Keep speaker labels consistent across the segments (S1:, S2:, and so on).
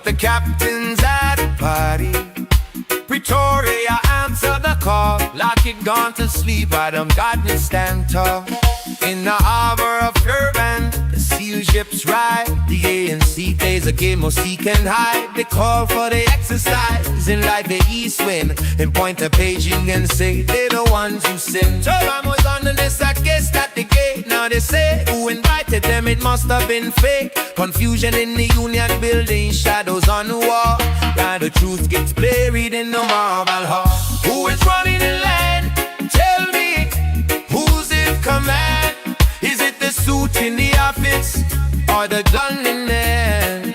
S1: the captain's at a party. Pretoria answered the call, like it gone to sleep, Adam Gardner stand tall. In the harbor of Durban, the seal ships ride. The ANC plays a game of seek and hide. They call for the exercise in like the east wind, and point a paging and say they're the ones who sin. So I was on the list, I guess at the gate. Now they say who invited them, it must have been fake. Confusion in the Union building, shadows on the wall. Now the truth gets buried in the marble hall. Who is running the land? Tell me, who's in command? Is it the suit in the office or the gun in there?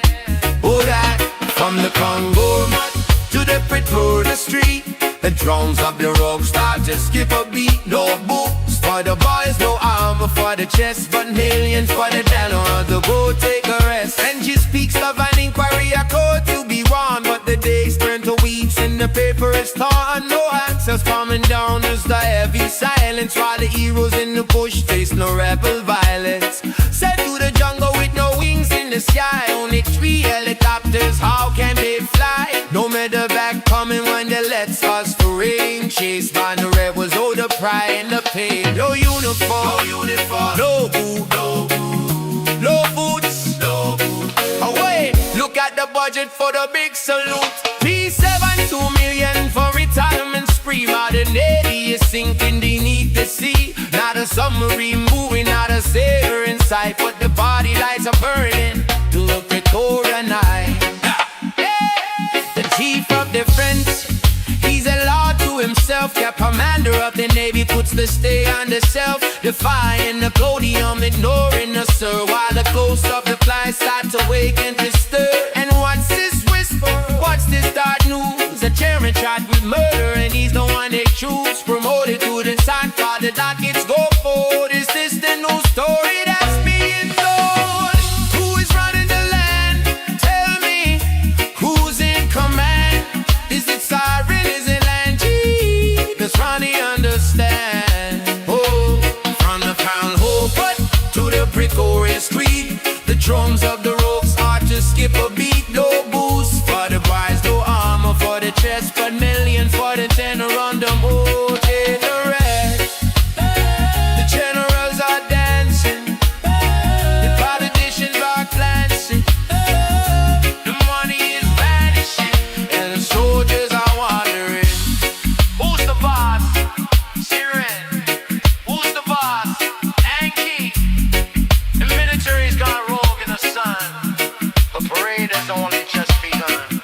S1: Oh, that from the Congo mud to the Pretoria street, the drums of the rock start to skip a beat. No boots for the boys, no armor for the chest, but millions for the general to go take a rest. And she speaks of an inquiry, a court to be won, but the days turn to weeks and the paper is torn. No answers coming down as the heavy silence, while the heroes in the bush face no rebel violence. Sent to the jungle with no wings in the sky, only 3 helicopters, how can they fly? No medevac coming when they let us to rain. Chased by the rebels, oh the pride and the pain. No uniform, no boot, no boots, away. Look at the budget for the big salute. P7, 2 million for retirement spree. Modern Navy is sinking beneath the sea. Not a submarine moving, not a sailor in sight, but the body lights are burning to the Pretoria night. The chief of defense, he's a law to himself. The commander of the Navy puts the stay on the self, defying the podium, ignoring the sir, while the ghost of the fly start to wake and to stir. And what's this whisper? What's this dark news? The chairman tried with murder, and he's the one they choose. Promoted to the side, while the dockets go forward. Is this the new story that's being told? Who is running the land? Tell me, who's in command? Is it Siren? Is it Langy? Does Ronnie understand? Oh, from the Pound Hopper to the Pretoria street, the drums of the rope start to skip a beat. No boost for the boys, no armor for the chest, but millions for the tenor on the moat. The rest, the generals are dancing, the politicians are glancing, the money is vanishing, and the soldiers are wandering. Who's the boss? Siren. Who's the boss? Anki. The military's gone rogue in the sun. The parade has only just begun.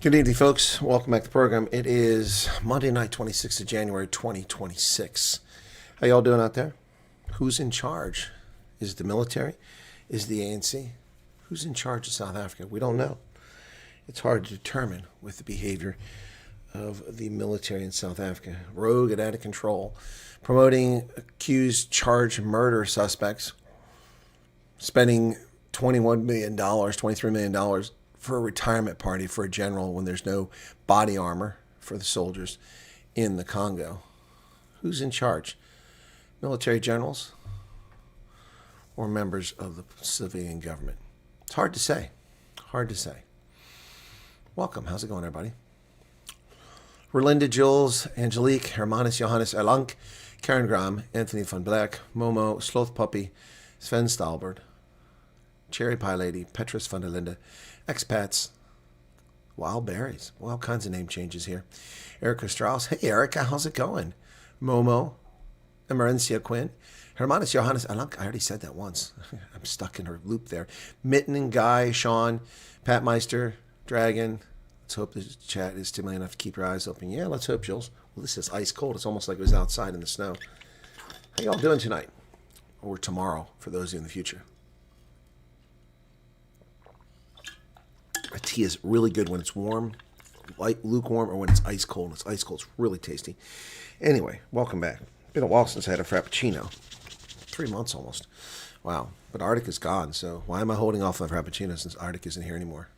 S2: Good evening, folks. Welcome back to the program. It is Monday night, 26th of January, 2026. How y'all doing out there? Who's in charge? Is it the military? Is it the ANC? Who's in charge of South Africa? We don't know. It's hard to determine with the behavior of the military in South Africa. Rogue and out of control. Promoting accused charged murder suspects. Spending $21 million, $23 million for a retirement party for a general when there's no body armor for the soldiers in the Congo. Who's in charge? Military generals or members of the civilian government? It's hard to say. Hard to say. Welcome. How's it going, everybody? Rolinda, Jules, Angelique, Hermanus, Johannes Erlank, Karen Graham, Anthony van Black, Momo, Sloth Puppy, Sven Stalbert, Cherry Pie Lady, Petrus van der Linde, Expats, Wild Berries. Well, all kinds of name changes here. Erica Strauss. Hey, Erica, how's it going? Momo, Emerencia Quinn, Hermanus Johannes, I already said that once. I'm stuck in her loop there. Mitten and Guy, Sean, Pat Meister, Dragon. Let's hope the chat is stimulating enough to keep your eyes open. Yeah, let's hope, Jules. Well, this is ice cold. It's almost like it was outside in the snow. How y'all doing tonight? Or tomorrow, for those of you in the future. A tea is really good when it's warm, light, lukewarm, or when it's ice cold. It's ice cold. It's really tasty. Anyway, welcome back. Been a while since I had a Frappuccino. 3 months almost. Wow. But Arctic is gone, so why am I holding off on Frappuccino since Arctic isn't here anymore?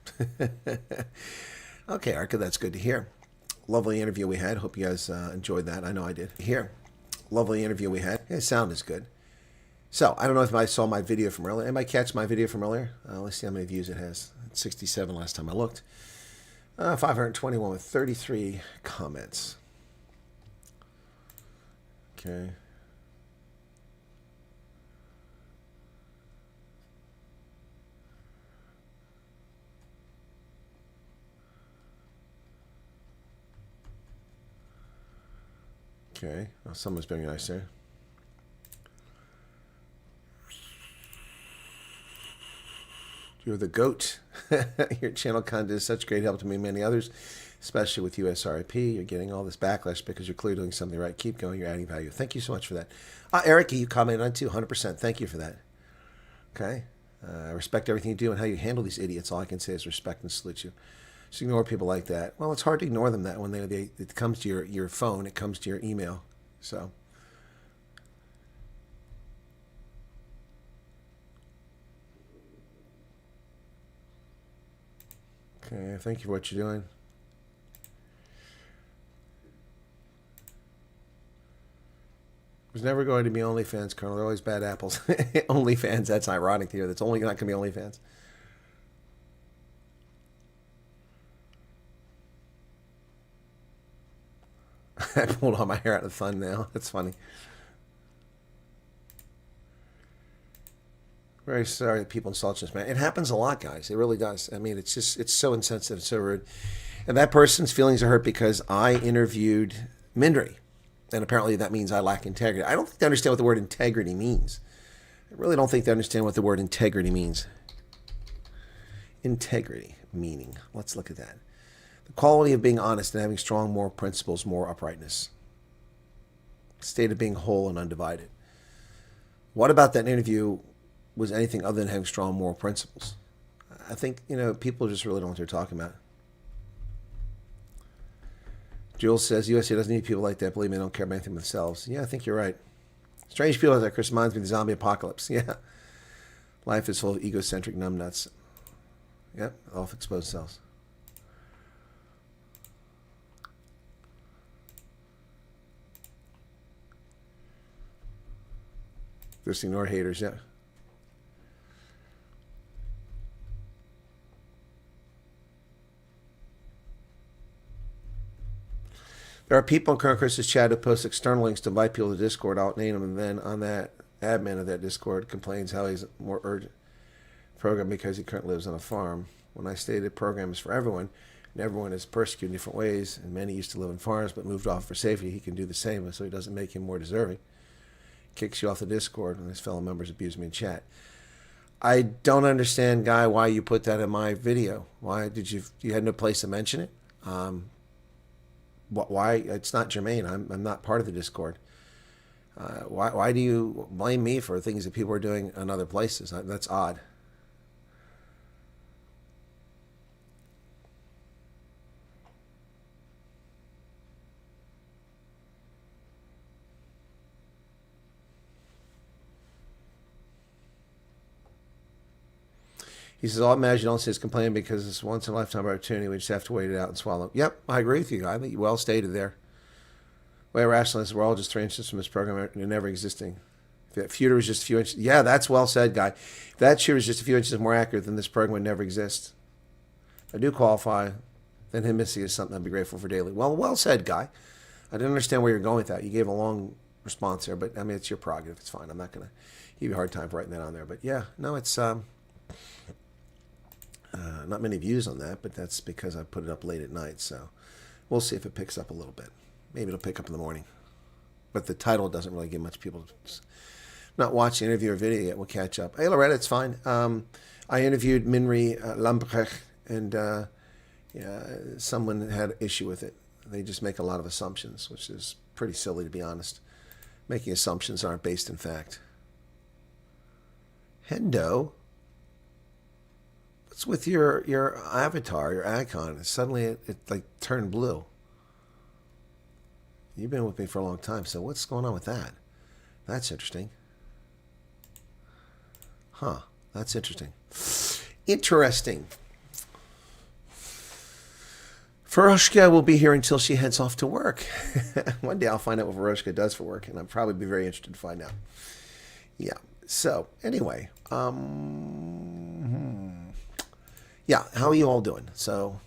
S2: Okay, Arca, that's good to hear. Lovely interview we had. Hope you guys enjoyed that. I know I did. Here. Lovely interview we had. Yeah, sound is good. So, I don't know if I saw my video from earlier. Anybody catch my video from earlier? Let's see how many views it has. 67 last time I looked. 521 with 33 comments. Okay. Okay. Well, someone's being nice there. You're the GOAT. Your channel content is such great help to me and many others, especially with USRIP. You're getting all this backlash because you're clearly doing something right. Keep going. You're adding value. Thank you so much for that. Erica, you commented on too, 100%. Thank you for that. Okay. I respect everything you do and how you handle these idiots. All I can say is respect and salute you. Just ignore people like that. Well, it's hard to ignore them that when it comes to your phone, it comes to your email. So. Okay, thank you for what you're doing. There's never going to be OnlyFans, Colonel. They're always bad apples. OnlyFans, that's ironic here. That's only not going to be OnlyFans. I pulled all my hair out of the thumbnail. That's funny. Very sorry that people insult us, man. It happens a lot, guys. It really does. I mean, it's so insensitive, so rude. And that person's feelings are hurt because I interviewed Mindry. And apparently that means I lack integrity. I don't think they understand what the word integrity means. I really don't think they understand what the word integrity means. Integrity, meaning. Let's look at that. The quality of being honest and having strong moral principles, moral uprightness. State of being whole and undivided. What about that interview was anything other than having strong moral principles? I think, people just really don't know what they're talking about. Jules says, USA doesn't need people like that. Believe me, they don't care about anything themselves. Yeah, I think you're right. Strange people like that, Chris, reminds me of the zombie apocalypse. Yeah. Life is full of egocentric numbnuts. Yep, off exposed cells. Just ignore haters, yeah. There are people in Colonel Chris's chat who post external links to invite people to Discord. I'll name them, and then on that, admin of that Discord complains how he's more urgent program because he currently lives on a farm. When I stated the program is for everyone, and everyone is persecuted in different ways, and many used to live in farms but moved off for safety, he can do the same, so he doesn't make him more deserving. Kicks you off the Discord when his fellow members abuse me in chat. I don't understand, Guy, why you put that in my video. Why did you had no place to mention it? Why? It's not germane. I'm not part of the Discord. Why do you blame me for things that people are doing in other places? That's odd. He says, all imagine don't say is complaining because it's once in a lifetime opportunity. We just have to wait it out and swallow. Yep, I agree with you. I think you well stated there. Way rationalists, we're all just 3 inches from this program and never existing. If that shooter was just a few inches, yeah, that's well said, Guy. If that shooter was just a few inches more accurate, then this program would never exist. If I do qualify, then him missing is something I'd be grateful for daily. Well said, Guy. I didn't understand where you're going with that. You gave a long response there, but I mean, it's your prerogative. It's fine. I'm not going to give you a hard time for writing that on there. But yeah, no, it's not many views on that, but that's because I put it up late at night. So we'll see if it picks up a little bit. Maybe it'll pick up in the morning. But the title doesn't really give much people. not watched the interview or video yet. We'll catch up. Hey, Loretta, it's fine. I interviewed Minri Lambrecht, and someone had an issue with it. They just make a lot of assumptions, which is pretty silly, to be honest. Making assumptions aren't based in fact. Hendo, what's with your avatar, your icon? Suddenly it like turned blue. You've been with me for a long time, so what's going on with that? That's interesting. Huh, that's interesting. Interesting. Veroshka will be here until she heads off to work. One day I'll find out what Veroshka does for work, and I'll probably be very interested to find out. Yeah, so anyway. Yeah, how are you all doing? So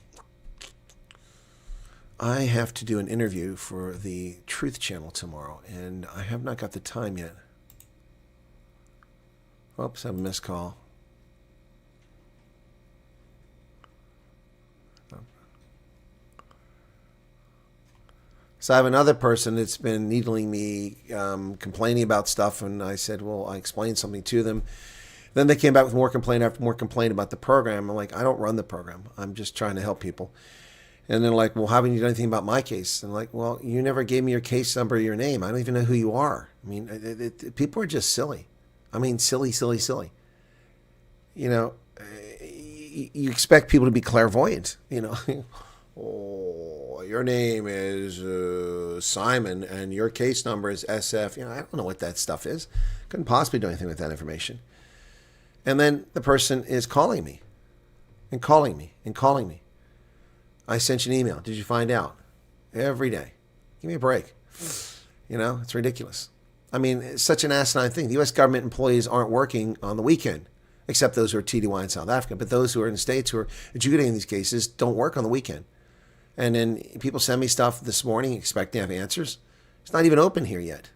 S2: I have to do an interview for the Truth Channel tomorrow, and I have not got the time yet. Oops, I have a missed call. So I have another person that's been needling me, complaining about stuff, and I said, well, I explained something to them. Then they came back with more complaint after more complaint about the program. I'm like, I don't run the program. I'm just trying to help people. And they're like, well, haven't you done anything about my case? And I'm like, well, you never gave me your case number or your name. I don't even know who you are. I mean, people are just silly. I mean, silly, silly, silly. You know, you expect people to be clairvoyant, you know. Oh, your name is Simon and your case number is SF. You know, I don't know what that stuff is. Couldn't possibly do anything with that information. And then the person is calling me and calling me and calling me. I sent you an email. Did you find out? Every day. Give me a break. You know, it's ridiculous. I mean, it's such an asinine thing. The U.S. government employees aren't working on the weekend, except those who are TDY in South Africa. But those who are in the States who are adjudicating these cases don't work on the weekend. And then people send me stuff this morning expecting to have answers. It's not even open here yet.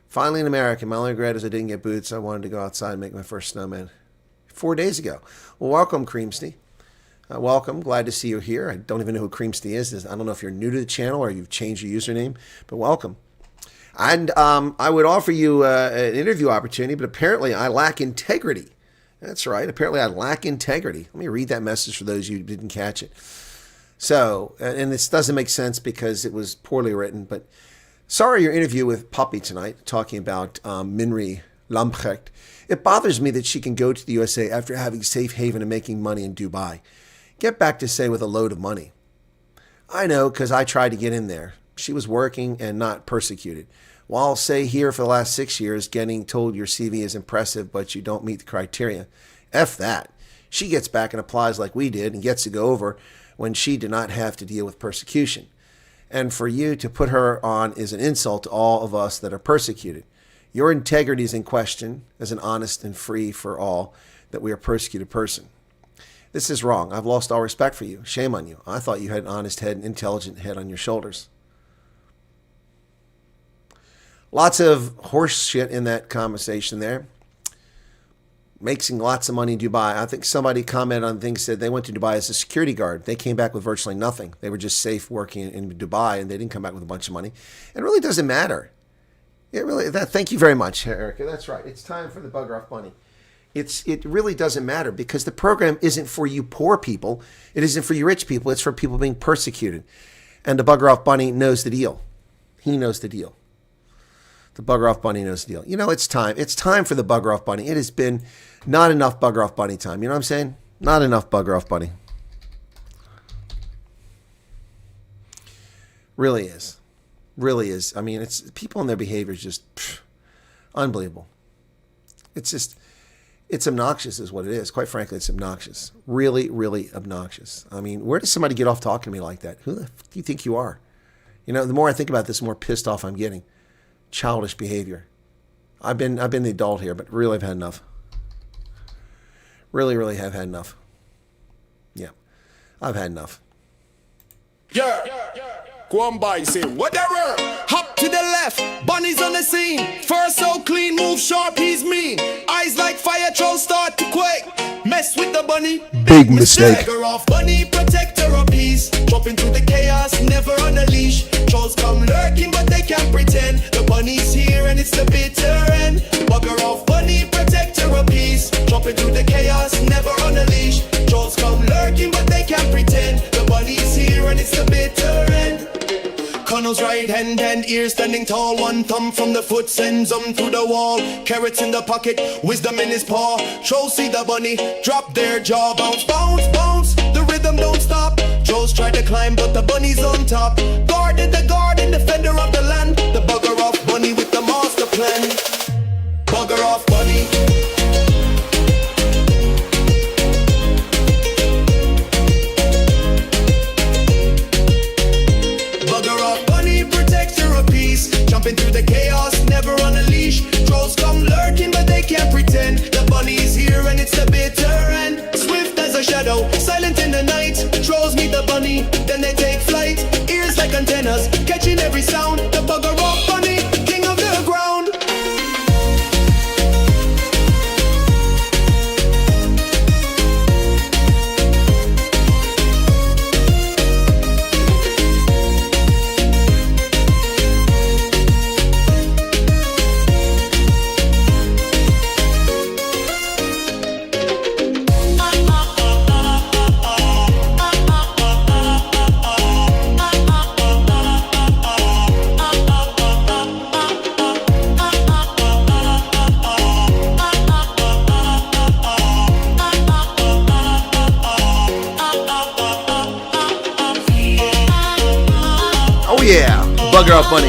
S2: Finally in America, my only regret is I didn't get boots. I wanted to go outside and make my first snowman 4 days ago. Well, welcome, Creamsty. Welcome. Glad to see you here. I don't even know who Creamsty is. I don't know if you're new to the channel or you've changed your username, but welcome. And I would offer you an interview opportunity, but apparently I lack integrity. That's right. Apparently I lack integrity. Let me read that message for those of you who didn't catch it. So, and this doesn't make sense because it was poorly written, but sorry your interview with Puppy tonight, talking about Minri Lambrecht. It bothers me that she can go to the USA after having safe haven and making money in Dubai. Get back to say with a load of money. I know, because I tried to get in there. She was working and not persecuted. While say here for the last 6 years, getting told your CV is impressive, but you don't meet the criteria. F that. She gets back and applies like we did and gets to go over when she did not have to deal with persecution. And for you to put her on is an insult to all of us that are persecuted. Your integrity is in question as an honest and free for all that we are persecuted person. This is wrong. I've lost all respect for you. Shame on you. I thought you had an honest head and intelligent head on your shoulders. Lots of horse shit in that conversation there. Making lots of money in Dubai. I think somebody commented on things, said they went to Dubai as a security guard. They came back with virtually nothing. They were just safe working in Dubai, and they didn't come back with a bunch of money. It really doesn't matter. It really. Thank you very much, Erica. That's right. It's time for the bugger off bunny. It really doesn't matter because the program isn't for you poor people. It isn't for you rich people. It's for people being persecuted. And the bugger off bunny knows the deal. He knows the deal. The bugger off bunny knows the deal. You know, it's time. It's time for the bugger off bunny. It has been not enough bugger off bunny time. You know what I'm saying? Not enough bugger off bunny. Really is. Really is. I mean, it's people and their behavior is just unbelievable. It's just, it's obnoxious is what it is. Quite frankly, it's obnoxious. Really, really obnoxious. I mean, where does somebody get off talking to me like that? Who the f do you think you are? You know, the more I think about this, the more pissed off I'm getting. Childish behavior. I've been the adult here, but really I've had enough. Really, really have had enough. Yeah, I've had enough.
S3: Yeah. Go on by, say whatever. Hop to the left, bunny's on the scene. Fur so clean, move sharp, he's mean. Eyes like fire, trolls start to quake. Mess with the bunny,
S2: big mistake.
S3: Bugger off, bunny, protector of peace. Drop into the chaos, never on a leash. Trolls come lurking, but they can't pretend. The bunny's here and it's it's the bitter end. Bugger off, bunny, protector of peace. Jumping through the chaos, never on a leash. Trolls come lurking, but they can't pretend. The bunny's here and it's the bitter end. Connell's right hand and ears standing tall. One thumb from the foot sends him through the wall. Carrots in the pocket, wisdom in his paw. Trolls see the bunny, drop their jaw. Bounce, bounce, bounce, the rhythm don't stop. Trolls try to climb, but the bunny's on top. Guarded the garden, defender of the land. The bugger off bunny with the master plan. Bugger off bunny. Jumping through the chaos, never on a leash. Trolls come lurking, but they can't pretend. The bunny's here and it's the bitter end. Swift as a shadow, silent in the night. Trolls meet the bunny, then they take flight. Ears like antennas, catching every sound. The bugger off bunny, king of the ground.
S2: Yeah, bugger off bunny.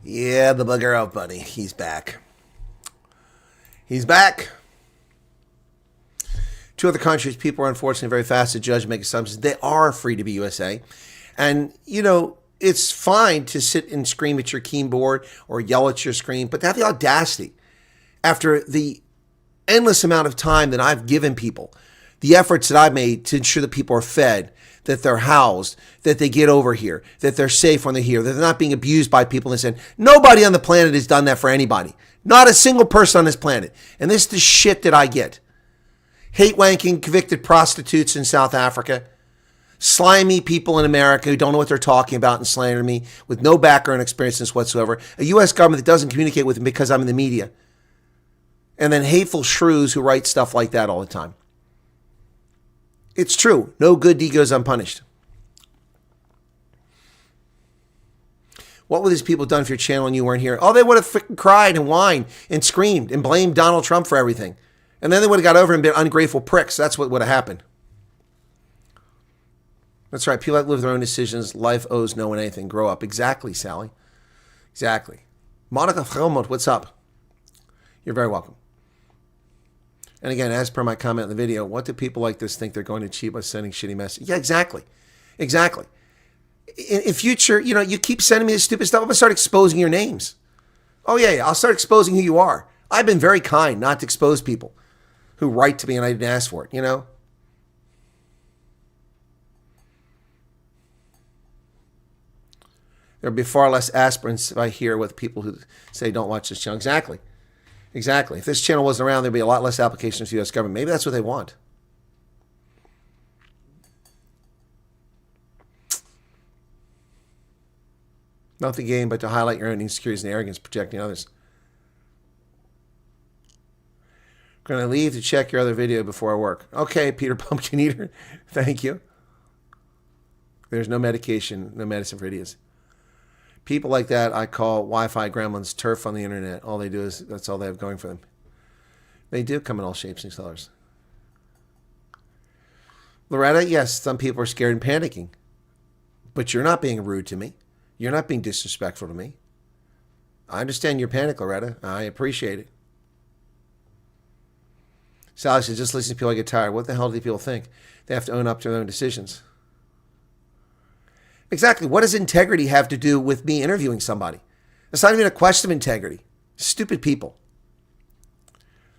S2: Yeah, the bugger off bunny. He's back. He's back. Two other countries, people are unfortunately very fast to judge and make assumptions. They are free to be USA. And, you know, it's fine to sit and scream at your keyboard or yell at your screen, but to have the audacity, after the endless amount of time that I've given people, the efforts that I've made to ensure that people are fed, that they're housed, that they get over here, that they're safe when they're here, that they're not being abused by people. And said, nobody on the planet has done that for anybody. Not a single person on this planet. And this is the shit that I get. Hate-wanking convicted prostitutes in South Africa, slimy people in America who don't know what they're talking about and slander me with no background experience whatsoever, a U.S. government that doesn't communicate with them because I'm in the media, and then hateful shrews who write stuff like that all the time. It's true. No good deed goes unpunished. What would these people have done if your channel and you weren't here? Oh, they would have freaking cried and whined and screamed and blamed Donald Trump for everything. And then they would have got over and been ungrateful pricks. That's what would have happened. That's right. People that live their own decisions. Life owes no one anything. Grow up. Exactly, Sally. Exactly. Monica Helmut, what's up? You're very welcome. And again, as per my comment in the video, what do people like this think they're going to achieve by sending shitty messages? Yeah, exactly. Exactly. In future, you know, you keep sending me this stupid stuff, I'm going to start exposing your names. Oh, yeah, I'll start exposing who you are. I've been very kind not to expose people who write to me and I didn't ask for it, you know? There'll be far less aspirants if I hear with people who say don't watch this channel. Exactly. Exactly. If this channel wasn't around, there'd be a lot less applications to the U.S. government. Maybe that's what they want. Not the game, but to highlight your own insecurities and arrogance, projecting others. Going to leave to check your other video before I work. Okay, Peter Pumpkin Eater. Thank you. There's no medication, no medicine for idiots. People like that I call Wi-Fi gremlins, turf on the internet. All they do is, that's all they have going for them. They do come in all shapes and colors. Loretta, yes, some people are scared and panicking. But you're not being rude to me. You're not being disrespectful to me. I understand your panic, Loretta. I appreciate it. Sally says, just listen to people, I get tired. What the hell do people think? They have to own up to their own decisions. Exactly. What does integrity have to do with me interviewing somebody? It's not even a question of integrity. Stupid people.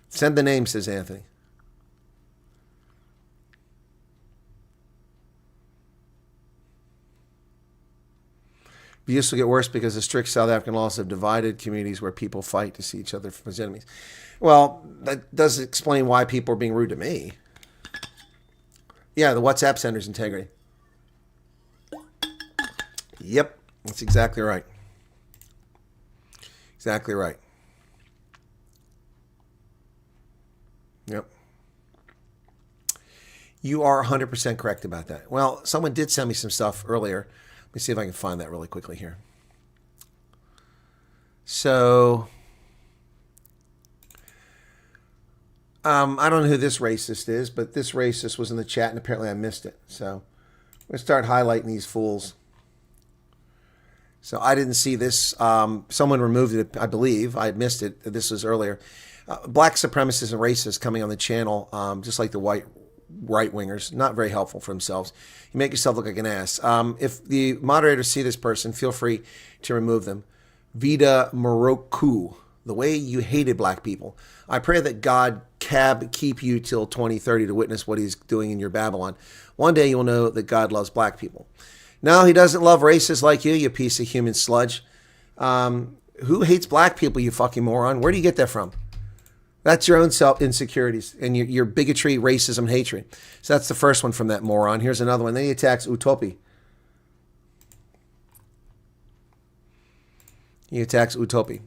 S2: Send the name, says Anthony. Abuse will get worse because the strict South African laws have divided communities where people fight to see each other as enemies. Well, that does explain why people are being rude to me. Yeah, the WhatsApp sender's integrity. Yep, that's exactly right. Exactly right. Yep. You are 100% correct about that. Well, someone did send me some stuff earlier. Let me see if I can find that really quickly here. So, I don't know who this racist is, but this racist was in the chat, and apparently I missed it. So, I'm going to start highlighting these fools. So, I didn't see this. Someone removed it, I believe. I missed it. This was earlier. Black supremacists and racists coming on the channel, just like the white right-wingers, not very helpful for themselves. You make yourself look like an ass. If the moderators see this person, feel free to remove them. Vida Moroku, the way you hated black people. I pray that God keep you till 2030 to witness what he's doing in your Babylon. One day you'll know that God loves black people. No, he doesn't love racists like you piece of human sludge. Who hates black people, you fucking moron? Where do you get that from? That's your own self-insecurities and your bigotry, racism, hatred. So that's the first one from that moron. Here's another one. Then he attacks Utopi. He attacks Utopi.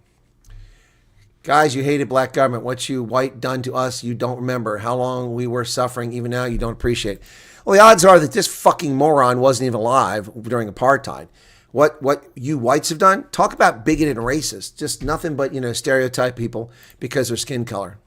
S2: Guys, you hated black government. What you white done to us, you don't remember. How long we were suffering, even now, you don't appreciate. Well, the odds are that this fucking moron wasn't even alive during apartheid. What you whites have done, talk about bigoted and racist. Just nothing but, stereotype people because of their skin color.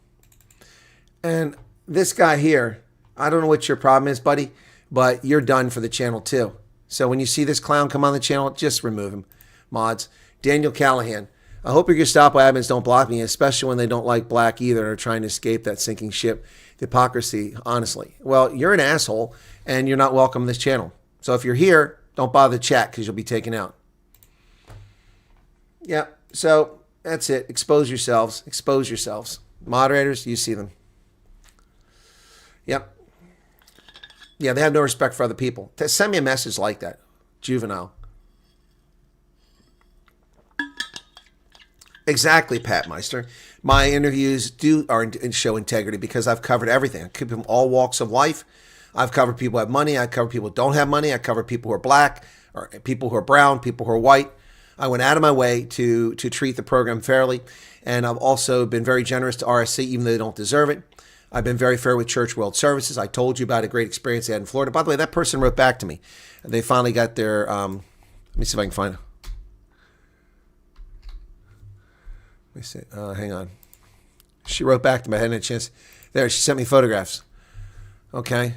S2: And this guy here, I don't know what your problem is, buddy, but you're done for the channel too. So when you see this clown come on the channel, just remove him. Mods. Daniel Callahan. I hope your Gestapo admins don't block me, especially when they don't like black either and are trying to escape that sinking ship. The hypocrisy, honestly. Well, you're an asshole and you're not welcome to this channel. So if you're here, don't bother the chat because you'll be taken out. Yeah, so that's it. Expose yourselves. Expose yourselves. Moderators, you see them. Yep. Yeah, they have no respect for other people. Send me a message like that. Juvenile. Exactly, Pat Meister. My interviews show integrity because I've covered everything. I keep them all walks of life. I've covered people who have money. I cover people who don't have money. I cover people who are black, or people who are brown, people who are white. I went out of my way to treat the program fairly. And I've also been very generous to RSC, even though they don't deserve it. I've been very fair with Church World Services. I told you about a great experience they had in Florida. By the way, that person wrote back to me. They finally got their, let me see if I can find it. Let me see. Hang on. She wrote back to me. I hadn't had a chance. There, she sent me photographs. Okay.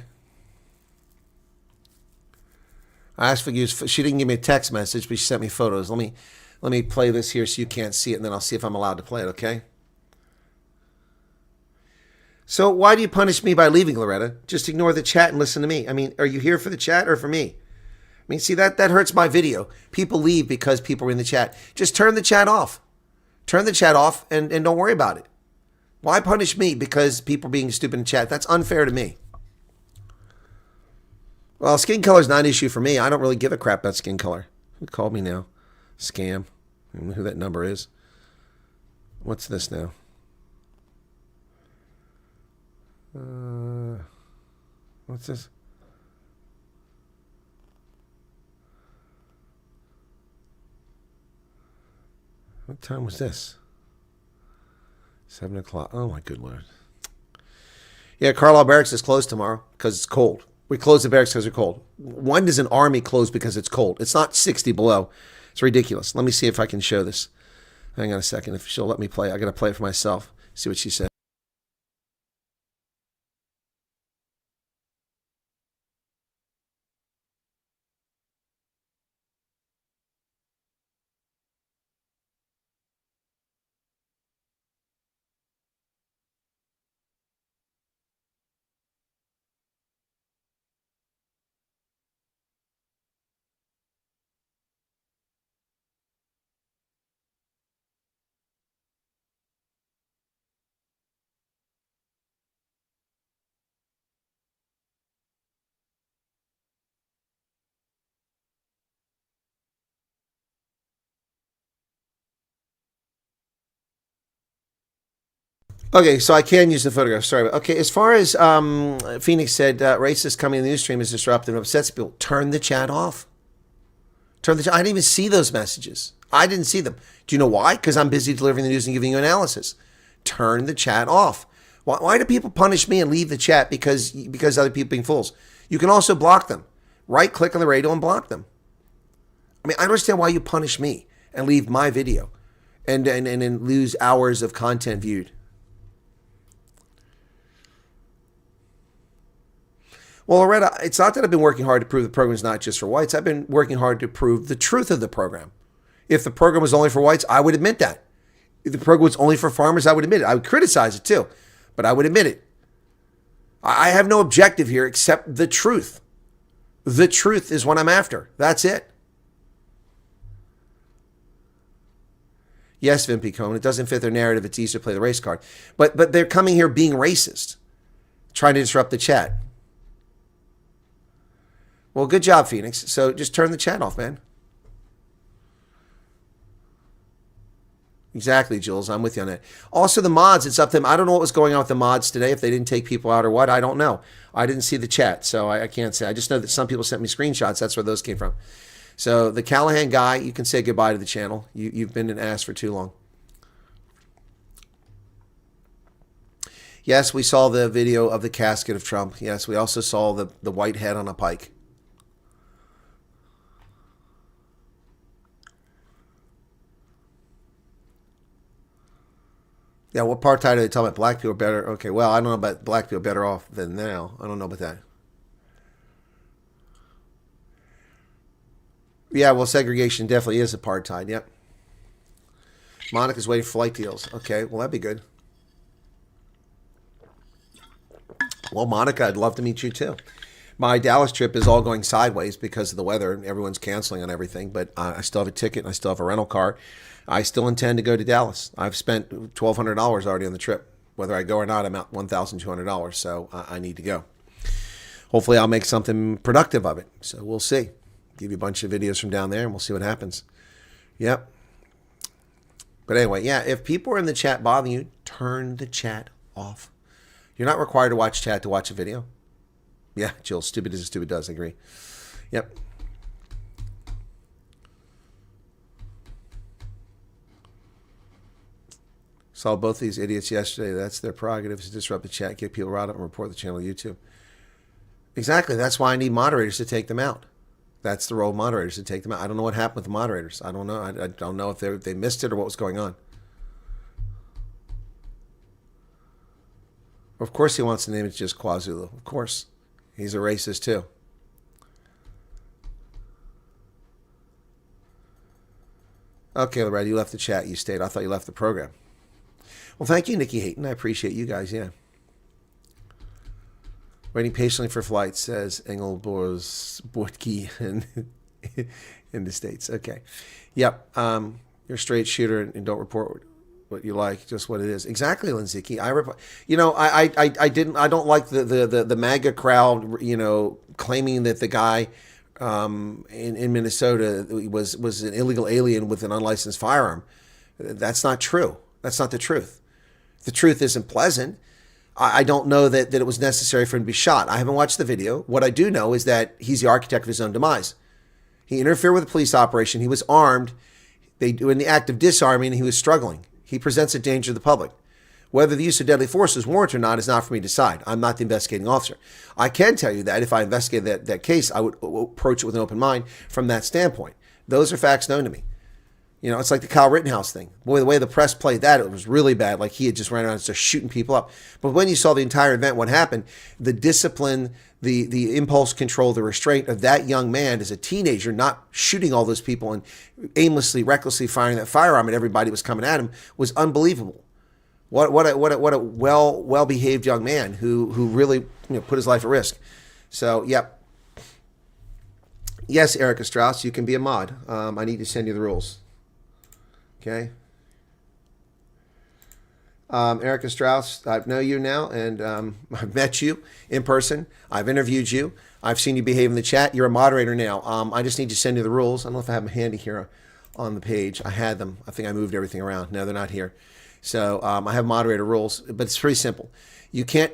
S2: I asked for you. She didn't give me a text message, but she sent me photos. Let me play this here so you can't see it, and then I'll see if I'm allowed to play it. Okay. So why do you punish me by leaving, Loretta? Just ignore the chat and listen to me. I mean, are you here for the chat or for me? I mean, see, that hurts my video. People leave because people are in the chat. Just turn the chat off. Turn the chat off and don't worry about it. Why punish me because people are being stupid in chat? That's unfair to me. Well, skin color is not an issue for me. I don't really give a crap about skin color. Who called me now? Scam. I don't know who that number is. What's this now? What's this? What time was this? 7 o'clock. Oh, my good Lord. Yeah, Carlisle Barracks is closed tomorrow because it's cold. We close the barracks because they're cold. When does an army close because it's cold? It's not 60 below. It's ridiculous. Let me see if I can show this. Hang on a second. If she'll let me play, I got to play it for myself. See what she said. Okay, so I can use the photograph. Sorry. Okay, as far as Phoenix said, racist coming in the news stream is disruptive and upsets people. Turn the chat off. Turn the chat. I didn't even see those messages. I didn't see them. Do you know why? Because I'm busy delivering the news and giving you analysis. Turn the chat off. Why do people punish me and leave the chat because other people being fools? You can also block them. Right-click on the radio and block them. I mean, I understand why you punish me and leave my video and lose hours of content viewed. Well, Loretta, it's not that I've been working hard to prove the program is not just for whites. I've been working hard to prove the truth of the program. If the program was only for whites, I would admit that. If the program was only for farmers, I would admit it. I would criticize it too, but I would admit it. I have no objective here except the truth. The truth is what I'm after. That's it. Yes, Vimpy Cone, it doesn't fit their narrative. It's easier to play the race card. But they're coming here being racist, trying to disrupt the chat. Well, good job, Phoenix. So just turn the chat off, man. Exactly, Jules. I'm with you on that. Also, the mods, it's up to them. I don't know what was going on with the mods today, if they didn't take people out or what. I don't know. I didn't see the chat, so I can't say. I just know that some people sent me screenshots. That's where those came from. So the Callahan guy, you can say goodbye to the channel. You've been an ass for too long. Yes, we saw the video of the casket of Trump. Yes, we also saw the white head on a pike. Yeah, what apartheid are they talking about? Black people are better. Okay, well, I don't know about black people better off than now. I don't know about that. Yeah, well, segregation definitely is apartheid. Yep. Monica's waiting for flight deals. Okay, well, that'd be good. Well, Monica, I'd love to meet you too. My Dallas trip is all going sideways because of the weather. Everyone's canceling on everything, but I still have a ticket and I still have a rental car. I still intend to go to Dallas. I've spent $1,200 already on the trip. Whether I go or not, I'm out $1,200, so I need to go. Hopefully I'll make something productive of it, so we'll see. Give you a bunch of videos from down there, and we'll see what happens. Yep. But anyway, yeah, if people are in the chat bothering you, turn the chat off. You're not required to watch chat to watch a video. Yeah, Jill, stupid is as stupid does. I agree. Yep. Saw both these idiots yesterday. That's their prerogative to disrupt the chat, get people riled up, and report the channel on YouTube. Exactly. That's why I need moderators to take them out. That's the role of moderators, to take them out. I don't know what happened with the moderators. I don't know. I don't know if they missed it or what was going on. Of course he wants to name it just KwaZulu. Of course. He's a racist too. Okay, Loretta, you left the chat. You stayed. I thought you left the program. Well, thank you, Nikki Hayton. I appreciate you guys, yeah. Waiting patiently for flight, says Engelbor's Bortke in the States. Okay. Yep. You're a straight shooter and don't report what you like, just what it is. Exactly, Lindsay. I don't like the MAGA crowd, claiming that the guy in Minnesota was an illegal alien with an unlicensed firearm. That's not true. That's not the truth. The truth isn't pleasant. I don't know that it was necessary for him to be shot. I haven't watched the video. What I do know is that he's the architect of his own demise. He interfered with a police operation. He was armed. They do in the act of disarming, he was struggling. He presents a danger to the public. Whether the use of deadly force is warranted or not is not for me to decide. I'm not the investigating officer. I can tell you that if I investigated that case, I would approach it with an open mind from that standpoint. Those are facts known to me. It's like the Kyle Rittenhouse thing. Boy, the way the press played that, it was really bad. Like he had just ran around and started shooting people up. But when you saw the entire event, what happened, the discipline, the impulse control, the restraint of that young man as a teenager, not shooting all those people and aimlessly, recklessly firing that firearm at everybody that was coming at him, was unbelievable. What a well-behaved young man who really put his life at risk. So, yep. Yes, Erica Strauss, you can be a mod. I need to send you the rules. Okay. Erica Strauss, I know you now, and I've met you in person. I've interviewed you. I've seen you behave in the chat. You're a moderator now. I just need to send you the rules. I don't know if I have them handy here on the page. I had them. I think I moved everything around. No, they're not here. So I have moderator rules, but it's pretty simple. You can't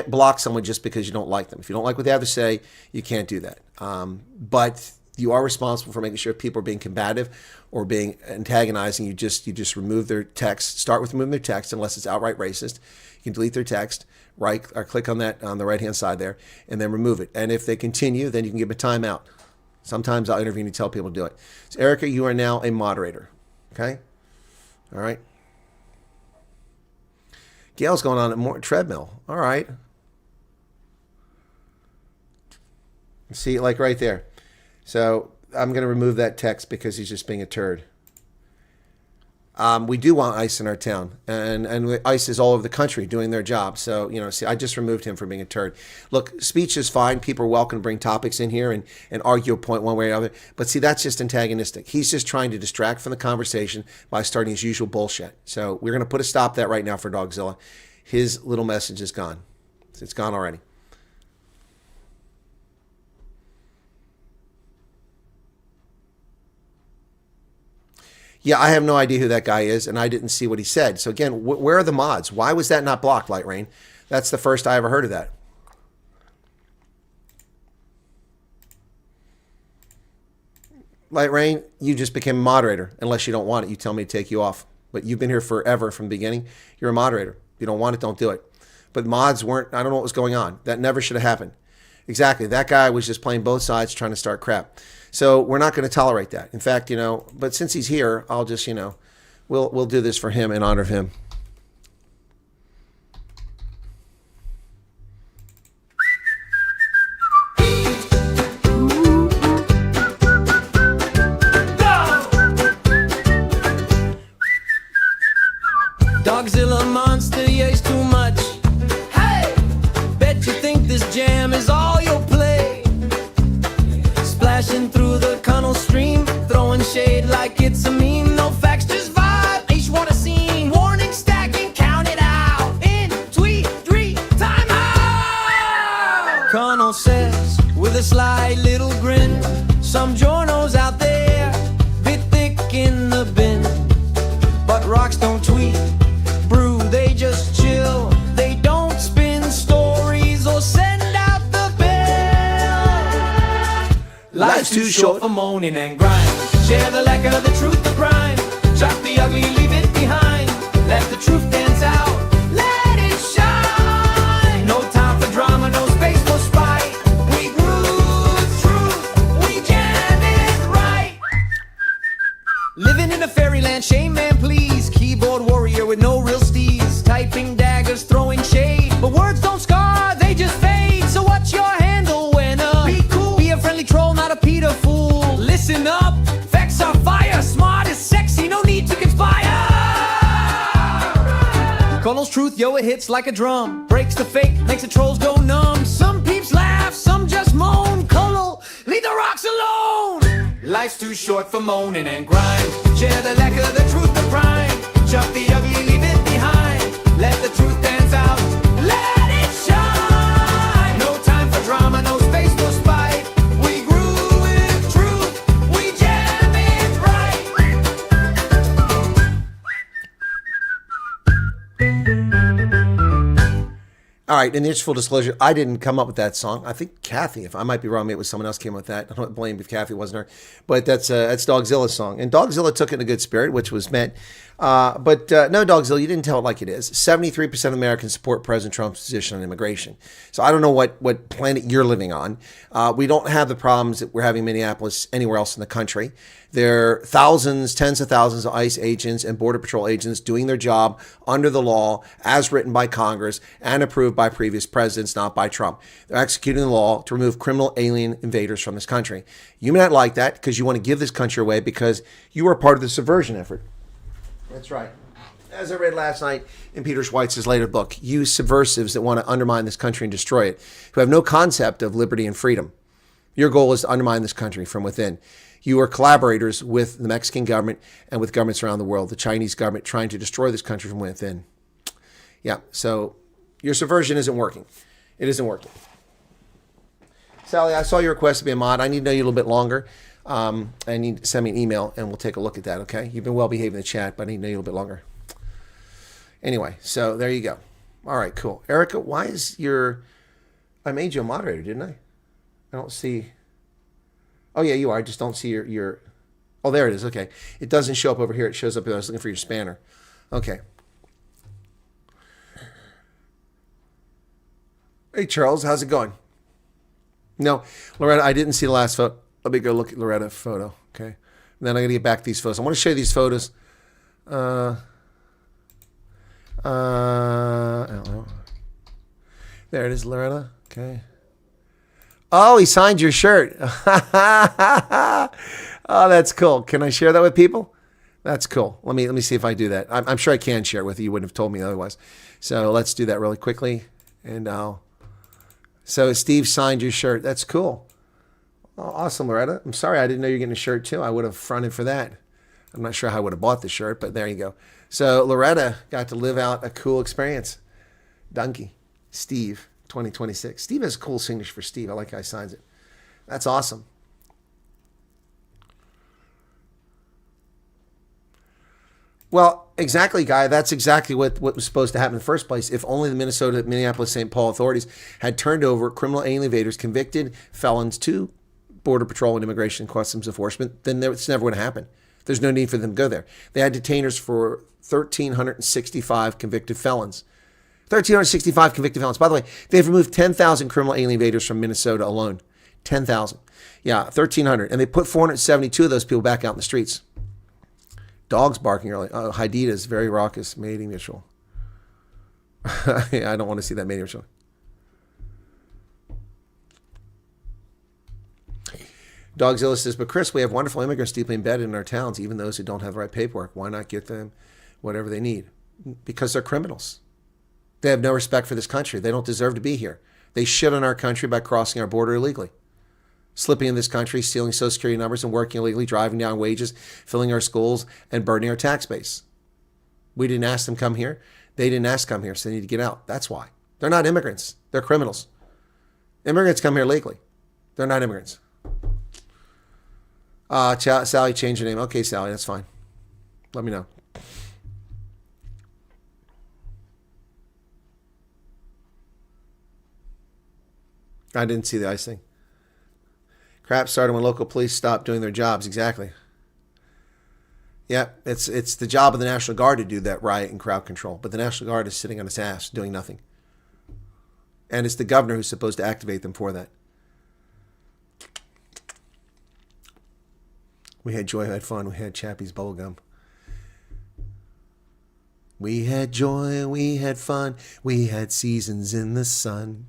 S2: block someone just because you don't like them. If you don't like what they have to say, you can't do that. But you are responsible for making sure people are being combative or being antagonizing. You just remove their text. Start with removing their text unless it's outright racist. You can delete their text, right, or click on that on the right-hand side there, and then remove it. And if they continue, then you can give them a timeout. Sometimes I'll intervene and tell people to do it. So Erica, you are now a moderator. Okay? All right. Gail's going on a treadmill. All right. See, like right there. So I'm going to remove that text because he's just being a turd. We do want ICE in our town, and ICE is all over the country doing their job. So, see, I just removed him for being a turd. Look, speech is fine. People are welcome to bring topics in here and argue a point one way or the other. But see, that's just antagonistic. He's just trying to distract from the conversation by starting his usual bullshit. So we're going to put a stop to that right now for Dogzilla. His little message is gone. It's gone already. Yeah, I have no idea who that guy is, and I didn't see what he said. So again, where are the mods? Why was that not blocked, Light Rain? That's the first I ever heard of that. Light Rain, you just became a moderator. Unless you don't want it, you tell me to take you off. But you've been here forever from the beginning. You're a moderator. If you don't want it, don't do it. But mods weren't, I don't know what was going on. That never should have happened. Exactly. That guy was just playing both sides, trying to start crap. So we're not going to tolerate that. In fact, but since he's here, I'll just, we'll do this for him in honor of him.
S4: Dogzilla monster, yeah, it's too much. Hey, bet you think this jam is all you'll play. Splashing through the colonial stream, throwing shade like it's a meme. No facts, just vibe. Each one a scene. Warning, stacking, count it out. In, tweet, three, time out. Colonel says with a sly little grin, some journos out there, bit thick in the bin, but rocks don't tweet. They just chill. They don't spin stories or send out the bill. Life's too short for moaning and grind. Share the lecker, the truth, the crime. Chuck the ugly, leave it behind. Let the truth dance out. Let it shine. No time for drama, no space for spite. We groove truth. We jam it right. Living in a fairyland, shame man, please. Keyboard warrior with no real steeds. Typing daggers, throwing shade. But words don't scar, they just fade. So what's your handle, winner? Be cool, be a friendly troll, not a Peter fool. Listen up, facts are fire. Smart is sexy, no need to conspire. Colonel's truth, yo, it hits like a drum. Breaks the fake, makes the trolls go numb. Some peeps laugh, some just moan. Colonel, leave the rocks alone. Life's too short for moaning and grind. Share the lecker, the truth, the crime. Chuck the ugly, leave it behind. Let the truth dance out. Let it shine. No time for drama, no space for spite. We groove with truth. We jam it right.
S2: All right, and here's full disclosure. I didn't come up with that song. I think Kathy, if I might be wrong, maybe it was someone else came up with that. I don't blame if Kathy wasn't her. But that's Dogzilla's song. And Dogzilla took it in a good spirit, which was meant. No, Dogzilla, you didn't tell it like it is. 73% of Americans support President Trump's position on immigration. So I don't know what planet you're living on. We don't have the problems that we're having in Minneapolis anywhere else in the country. There are thousands, tens of thousands of ICE agents and Border Patrol agents doing their job under the law as written by Congress and approved by previous presidents, not by Trump. They're executing the law to remove criminal alien invaders from this country. You may not like that because you want to give this country away because you are part of the subversion effort. That's right. As I read last night in Peter Schweitz's latest book, you subversives that want to undermine this country and destroy it, who have no concept of liberty and freedom. Your goal is to undermine this country from within. You are collaborators with the Mexican government and with governments around the world, the Chinese government trying to destroy this country from within. Yeah, so your subversion isn't working. It isn't working. Sally, I saw your request to be a mod. I need to know you a little bit longer. I need to send me an email and we'll take a look at that, okay? You've been well behaved in the chat, but I need to know you a little bit longer. Anyway, so there you go. All right, cool. Erica, why is your... I made you a moderator, didn't I? I don't see... Oh, yeah, you are. I just don't see your... Oh, there it is. Okay. It doesn't show up over here. It shows up here. I was looking for your spanner. Okay. Hey, Charles, how's it going? No, Loretta, I didn't see the last photo. Let me go look at Loretta's photo. Okay. And then I'm going to get back to these photos. I want to show you these photos. There it is, Loretta. Okay. Oh, he signed your shirt. Oh, that's cool. Can I share that with people? That's cool. Let me see if I do that. I'm sure I can share it with you. You wouldn't have told me otherwise. So let's do that really quickly. And so Steve signed your shirt. That's cool. Oh, awesome, Loretta. I'm sorry I didn't know you were getting a shirt too. I would have fronted for that. I'm not sure how I would have bought the shirt, but there you go. So Loretta got to live out a cool experience. Donkey. Steve, 2026. Steve has a cool signature for Steve. I like how he signs it. That's awesome. Well, exactly, Guy. That's exactly what was supposed to happen in the first place. If only the Minneapolis, St. Paul authorities had turned over criminal alien invaders, convicted felons to Border Patrol and Immigration and Customs Enforcement, then it's never going to happen. There's no need for them to go there. They had detainers for 1,365 convicted felons. 1,365 convicted felons. By the way, they've removed 10,000 criminal alien invaders from Minnesota alone. 10,000. Yeah, 1,300. And they put 472 of those people back out in the streets. Dogs barking early. Oh, Haidita is very raucous. Mating ritual. I don't want to see that mating ritual. Dogzilla says, but Chris, we have wonderful immigrants deeply embedded in our towns, even those who don't have the right paperwork. Why not get them whatever they need? Because they're criminals. They have no respect for this country. They don't deserve to be here. They shit on our country by crossing our border illegally. Slipping in this country, stealing Social Security numbers and working illegally, driving down wages, filling our schools, and burdening our tax base. We didn't ask them to come here. They didn't ask to come here, so they need to get out. That's why. They're not immigrants. They're criminals. Immigrants come here legally. They're not immigrants. Sally changed her name. Okay, Sally, that's fine. Let me know. I didn't see the ice thing. Crap started when local police stopped doing their jobs. Exactly. Yeah, it's the job of the National Guard to do that riot and crowd control. But the National Guard is sitting on its ass doing nothing. And it's the governor who's supposed to activate them for that. We had joy, we had fun. We had Chappie's bubblegum. We had joy, we had fun. We had seasons in the sun.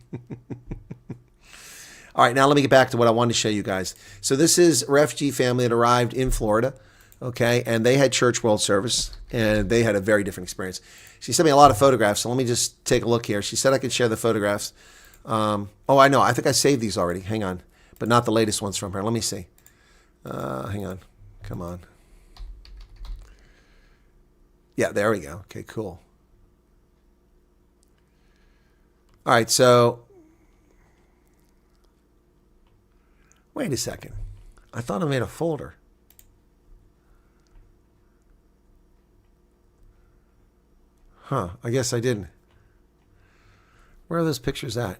S2: All right, now let me get back to what I wanted to show you guys. So this is a refugee family that arrived in Florida, okay, and they had church world service, and they had a very different experience. She sent me a lot of photographs, so let me just take a look here. She said I could share the photographs. Oh, I know. I think I saved these already. Hang on. But not the latest ones from her. Let me see. Hang on. Come on. Yeah, there we go. Okay, cool. All right, so... Wait a second. I thought I made a folder. Huh, I guess I didn't. Where are those pictures at?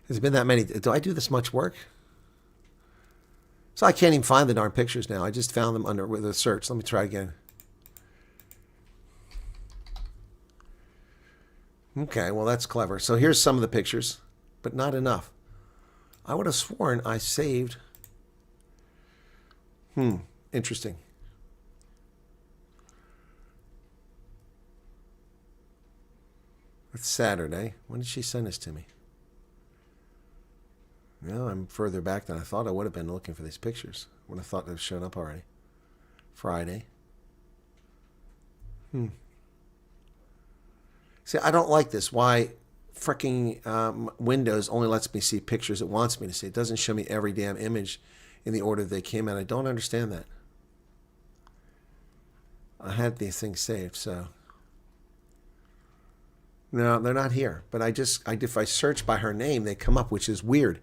S2: There's been that many. Do I do this much work? So I can't even find the darn pictures now. I just found them under with a search. Let me try again. Okay, well that's clever. So here's some of the pictures, but not enough. I would have sworn I saved. Interesting. It's Saturday. When did she send this to me? No, I'm further back than I thought I would have been looking for these pictures. I would have thought they've shown up already. Friday. See, I don't like this. Why fricking Windows only lets me see pictures it wants me to see. It doesn't show me every damn image in the order they came in. I don't understand that. I had these things saved, so... No, they're not here. But if I search by her name, they come up, which is weird.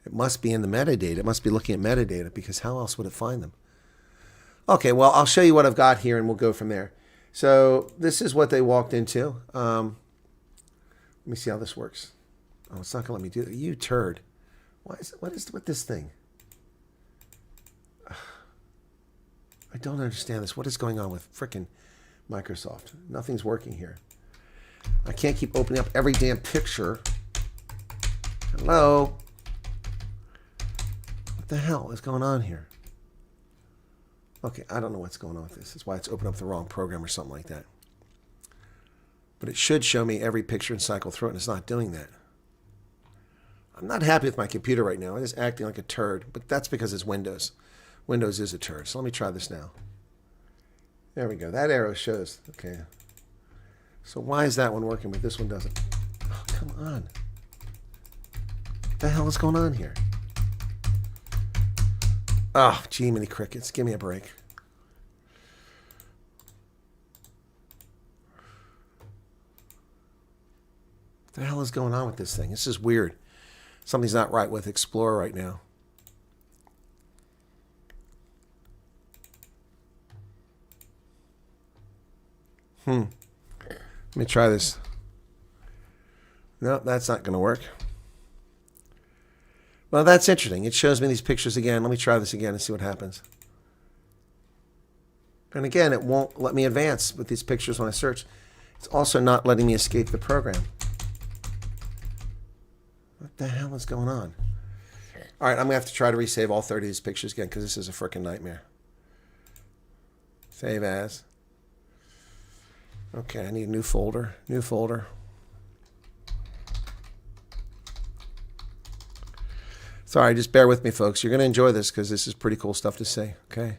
S2: It must be in the metadata. It must be looking at metadata, because how else would it find them? Okay, well, I'll show you what I've got here, and we'll go from there. So this is what they walked into. Let me see how this works. Oh, it's not going to let me do it. You turd. What is with this thing? I don't understand this. What is going on with frickin' Microsoft? Nothing's working here. I can't keep opening up every damn picture. Hello? What the hell is going on here? Okay, I don't know what's going on with this. That's why it's opened up the wrong program or something like that. But it should show me every picture and cycle through it, and it's not doing that. I'm not happy with my computer right now. It is acting like a turd, but that's because it's Windows. Windows is a turd. So let me try this now. There we go. That arrow shows. Okay. So why is that one working, but this one doesn't? Oh, come on. What the hell is going on here? Oh, gee, many crickets. Give me a break. What the hell is going on with this thing? This is weird. Something's not right with Explorer right now. Let me try this. No, that's not going to work. Well, that's interesting. It shows me these pictures again. Let me try this again and see what happens. And again, it won't let me advance with these pictures when I search. It's also not letting me escape the program. What the hell is going on? All right, I'm going to have to try to resave all 30 of these pictures again because this is a freaking nightmare. Save as. Okay, I need a new folder. New folder. Sorry, just bear with me, folks. You're going to enjoy this because this is pretty cool stuff to say, okay?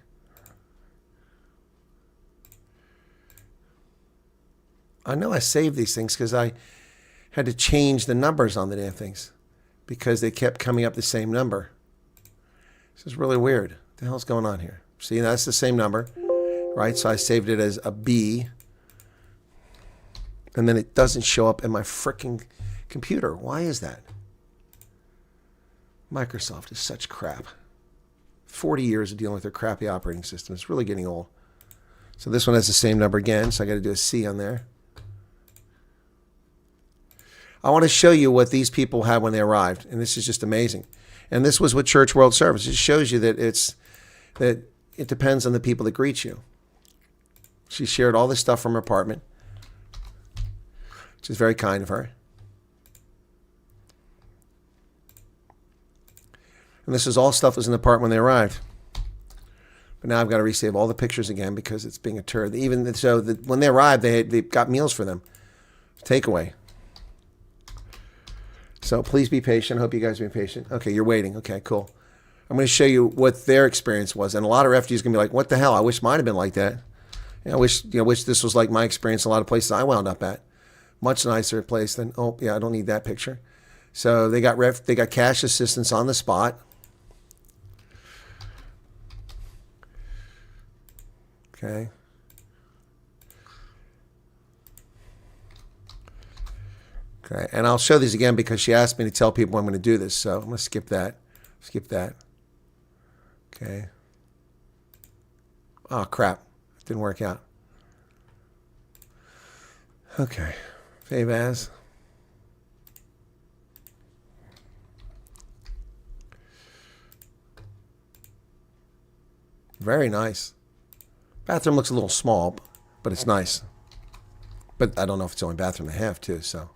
S2: I know I saved these things because I had to change the numbers on the damn things because they kept coming up the same number. This is really weird. What the hell's going on here? See, that's the same number, right? So I saved it as a B, and then it doesn't show up in my freaking computer. Why is that? Microsoft is such crap. 40 years of dealing with their crappy operating system. It's really getting old. So this one has the same number again, so I got to do a C on there. I want to show you what these people had when they arrived, and this is just amazing. And this was with Church World Service. It shows you that it depends on the people that greet you. She shared all this stuff from her apartment, which is very kind of her. And this is all stuff that was in the apartment when they arrived. But now I've got to resave all the pictures again because it's being a turd. Even so, when they arrived, they got meals for them. Takeaway. So please be patient. I hope you guys are being patient. Okay, you're waiting. Okay, cool. I'm going to show you what their experience was. And a lot of refugees are going to be like, what the hell? I wish mine had been like that. I wish this was like my experience in a lot of places I wound up at. Much nicer place than, oh, yeah, I don't need that picture. So they got cash assistance on the spot. Okay. Okay, and I'll show these again because she asked me to tell people I'm going to do this, so I'm going to skip that. Skip that. Okay. Oh, crap. It didn't work out. Okay. Save as. Very nice. Bathroom looks a little small, but it's nice. But I don't know if it's the only bathroom they have, too, so.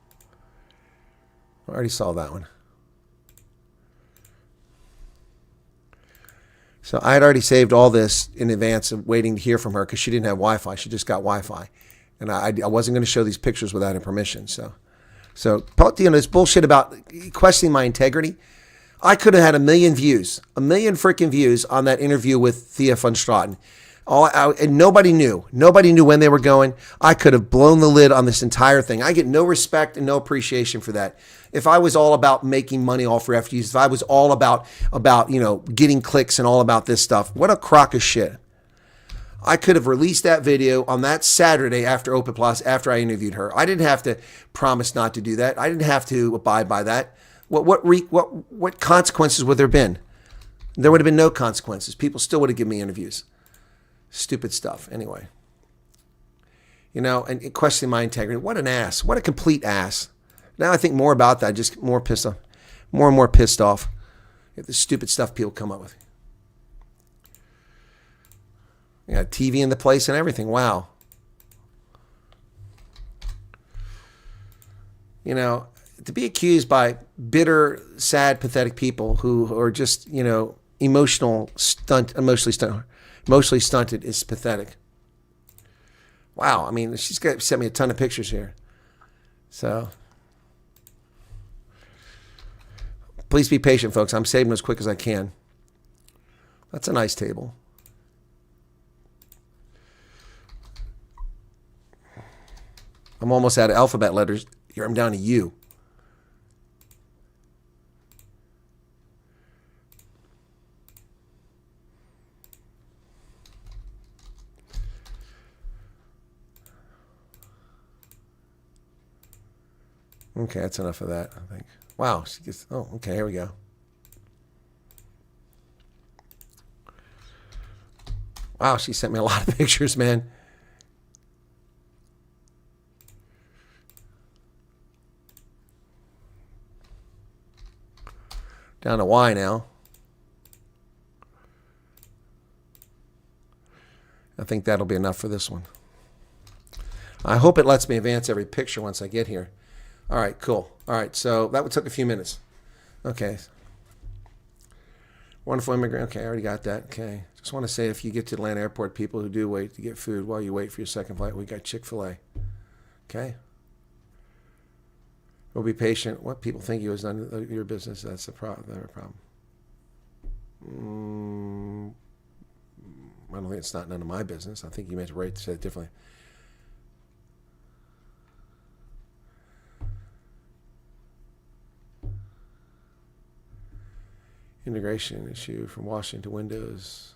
S2: I already saw that one. So I had already saved all this in advance of waiting to hear from her because she didn't have Wi-Fi. She just got Wi-Fi. And I wasn't going to show these pictures without her permission. So this bullshit about questioning my integrity. I could have had 1 million views, 1 million freaking views on that interview with Thea von Straten. And nobody knew. Nobody knew when they were going. I could have blown the lid on this entire thing. I get no respect and no appreciation for that. If I was all about making money off refugees, if I was all about getting clicks and all about this stuff, what a crock of shit. I could have released that video on that Saturday after Open Plus, after I interviewed her. I didn't have to promise not to do that. I didn't have to abide by that. What consequences would there have been? There would have been no consequences. People still would have given me interviews. Stupid stuff. Anyway. and questioning my integrity. What an ass. What a complete ass. Now I think more about that, just more pissed off, more and more pissed off at the stupid stuff people come up with. You got TV in the place and everything. Wow. To be accused by bitter, sad, pathetic people who are just, emotionally stunted is pathetic. Wow. I mean, she's sent me a ton of pictures here. So please be patient, folks. I'm saving as quick as I can. That's a nice table. I'm almost out of alphabet letters. Here, I'm down to U. Okay, that's enough of that, I think. Wow, she gets, okay, here we go. Wow, she sent me a lot of pictures, man. Down to Y now. I think that'll be enough for this one. I hope it lets me advance every picture once I get here. All right, cool. All right, so that took a few minutes. Okay. Wonderful immigrant. Okay, I already got that. Okay. Just want to say, if you get to Atlanta Airport, people who do wait to get food while you wait for your second flight, we got Chick-fil-A. Okay? We'll be patient. What people think you is none of your business. That's the problem. I don't think it's not none of my business. I think you meant to say it differently. Integration issue from Washington to Windows.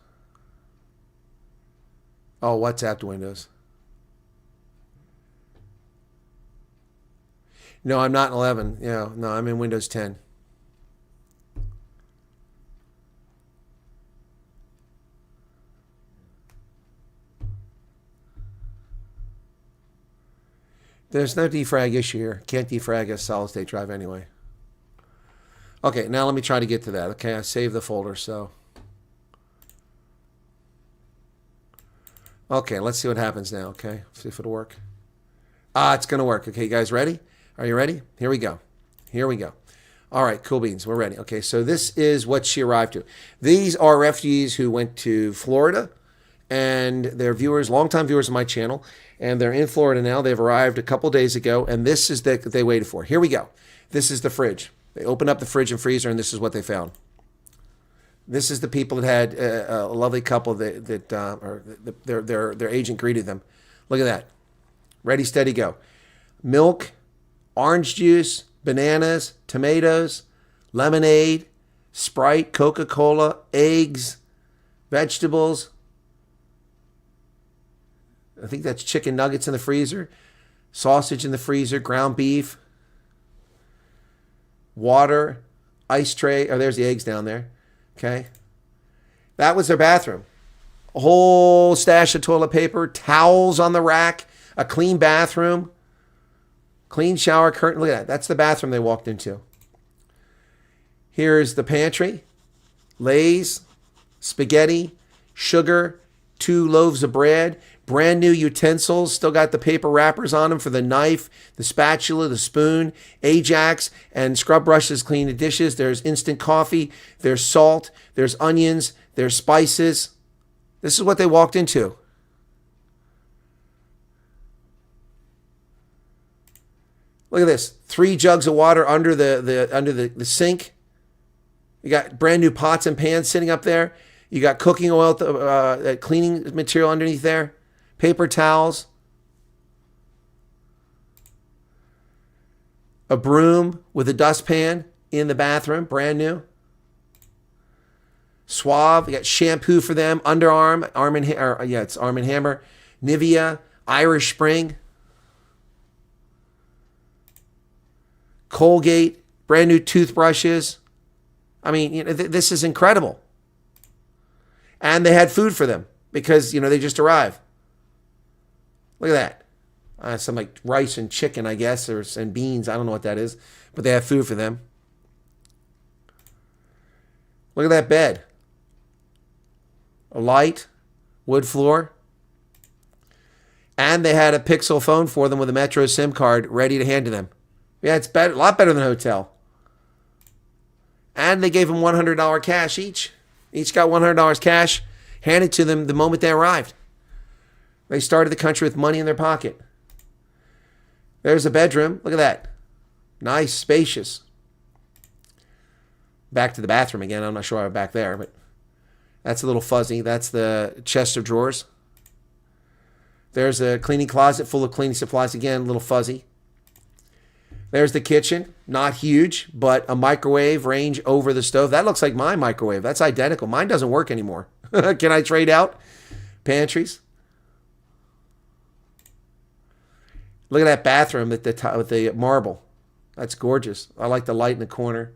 S2: Oh, WhatsApp to Windows. No, I'm not in 11. Yeah, no, I'm in Windows 10. There's no defrag issue here. Can't defrag a solid state drive anyway. Okay, now let me try to get to that. Okay, I saved the folder, so. Okay, let's see what happens now, okay? See if it'll work. It's going to work. Okay, you guys ready? Are you ready? Here we go. Here we go. All right, cool beans. We're ready. Okay, so this is what she arrived to. These are refugees who went to Florida, and they're viewers, longtime viewers of my channel, and they're in Florida now. They've arrived a couple days ago, and this is what they waited for. Here we go. This is the fridge. They opened up the fridge and freezer, and this is what they found. This is the people that had a lovely couple their agent greeted them. Look at that. Ready, steady, go. Milk, orange juice, bananas, tomatoes, lemonade, Sprite, Coca-Cola, eggs, vegetables. I think that's chicken nuggets in the freezer, sausage in the freezer, ground beef, water, ice tray. Oh, there's the eggs down there. Okay. That was their bathroom. A whole stash of toilet paper, towels on the rack, a clean bathroom, clean shower curtain. Look at that. That's the bathroom they walked into. Here's the pantry. Lay's, spaghetti, sugar, 2 loaves of bread, brand new utensils, still got the paper wrappers on them for the knife, the spatula, the spoon, Ajax, and scrub brushes clean the dishes. There's instant coffee, there's salt, there's onions, there's spices. This is what they walked into. Look at this. 3 jugs of water under the sink. You got brand new pots and pans sitting up there. You got cooking oil, cleaning material underneath there. Paper towels. A broom with a dustpan in the bathroom, brand new. Suave, you got shampoo for them, Underarm, it's Arm & Hammer, Nivea, Irish Spring, Colgate, brand new toothbrushes. I mean, this is incredible. And they had food for them because, they just arrived. Look at that. Some like rice and chicken, I guess, and beans. I don't know what that is, but they have food for them. Look at that bed. A light, wood floor. And they had a Pixel phone for them with a Metro SIM card ready to hand to them. Yeah, it's better, a lot better than a hotel. And they gave them $100 cash each. Each got $100 cash handed to them the moment they arrived. They started the country with money in their pocket. There's a bedroom. Look at that. Nice, spacious. Back to the bathroom again. I'm not sure I'm back there, but that's a little fuzzy. That's the chest of drawers. There's a cleaning closet full of cleaning supplies. Again, a little fuzzy. There's the kitchen. Not huge, but a microwave range over the stove. That looks like my microwave. That's identical. Mine doesn't work anymore. Can I trade out? Pantries. Look at that bathroom with the marble. That's gorgeous. I like the light in the corner.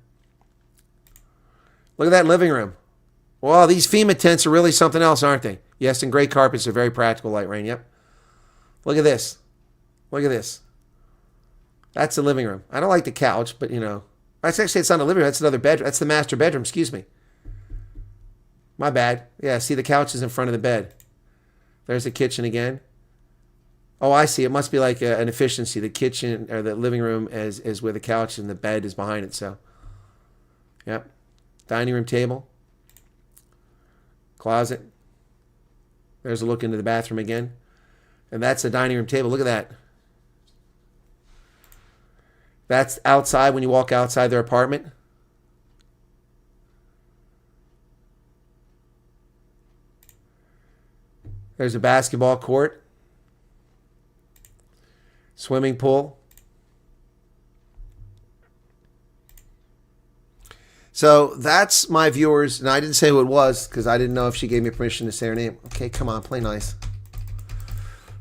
S2: Look at that living room. Well, these FEMA tents are really something else, aren't they? Yes, and gray carpets are very practical, light rain. Yep. Look at this. Look at this. That's the living room. I don't like the couch, but that's actually, it's not a living room. That's another bedroom. That's the master bedroom. Excuse me. My bad. Yeah, see, the couch is in front of the bed. There's the kitchen again. Oh, I see. It must be like an efficiency. The kitchen or the living room is where the couch and the bed is behind it. So, yep. Dining room table. Closet. There's a look into the bathroom again. And that's the dining room table. Look at that. That's outside when you walk outside their apartment. There's a basketball court. Swimming pool. So that's my viewers, and I didn't say who it was because I didn't know if she gave me permission to say her name. Okay, come on, play nice.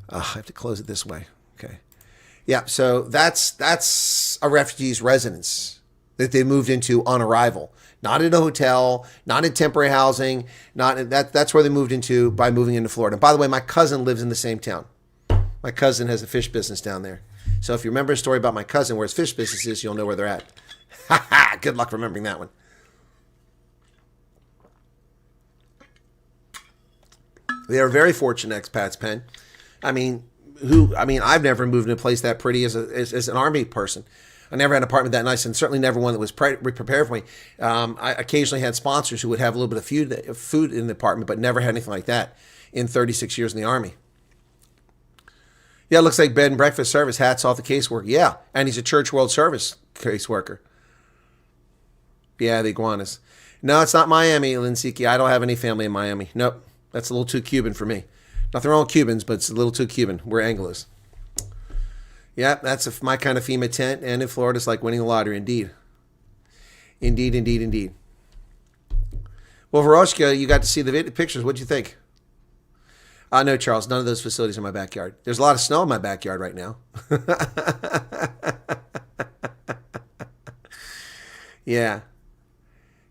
S2: I have to close it this way. Okay. Yeah, so that's a refugee's residence that they moved into on arrival. Not in a hotel, not in temporary housing, that's where they moved into by moving into Florida. And by the way, my cousin lives in the same town. My cousin has a fish business down there. So if you remember a story about my cousin where his fish business is, you'll know where they're at. Ha ha! Good luck remembering that one. They are very fortunate expats, Penn. I've never moved in a place that pretty as an Army person. I never had an apartment that nice, and certainly never one that was prepared for me. I occasionally had sponsors who would have a little bit of food in the apartment, but never had anything like that in 36 years in the Army. Yeah, it looks like bed and breakfast service. Hats off the caseworker. Yeah, and he's a Church World Service caseworker. Yeah, the iguanas. No, it's not Miami, Linsiki. I don't have any family in Miami. Nope, that's a little too Cuban for me. Nothing wrong with Cubans, but it's a little too Cuban. We're Anglos. Yeah, that's my kind of FEMA tent, and in Florida, it's like winning the lottery, indeed. Indeed, indeed, indeed. Well, Veroshka, you got to see the pictures. What'd you think? No, Charles, none of those facilities are in my backyard. There's a lot of snow in my backyard right now. Yeah.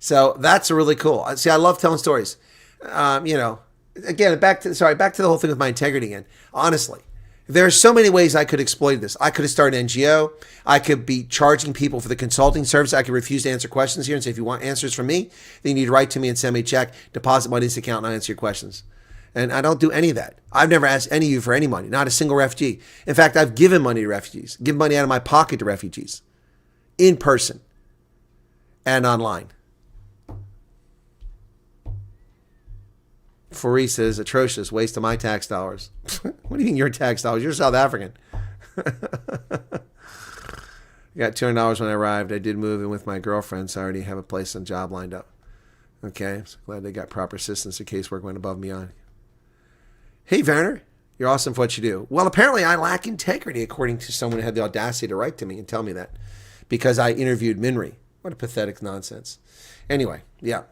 S2: So that's really cool. See, I love telling stories. Again, back to the whole thing with my integrity again. Honestly, there are so many ways I could exploit this. I could have started an NGO. I could be charging people for the consulting service. I could refuse to answer questions here and say, if you want answers from me, then you need to write to me and send me a check, deposit money in this account, and I'll answer your questions. And I don't do any of that. I've never asked any of you for any money, not a single refugee. In fact, I've given money to refugees, given money out of my pocket to refugees, in person and online. Faris says, atrocious, waste of my tax dollars. What do you mean your tax dollars? You're South African. I got $200 when I arrived. I did move in with my girlfriend, so I already have a place and job lined up. Okay, so glad they got proper assistance. The casework went above and beyond. Hey, Werner, you're awesome for what you do. Well, apparently I lack integrity, according to someone who had the audacity to write to me and tell me that, because I interviewed Minri. What a pathetic nonsense. Anyway, yeah.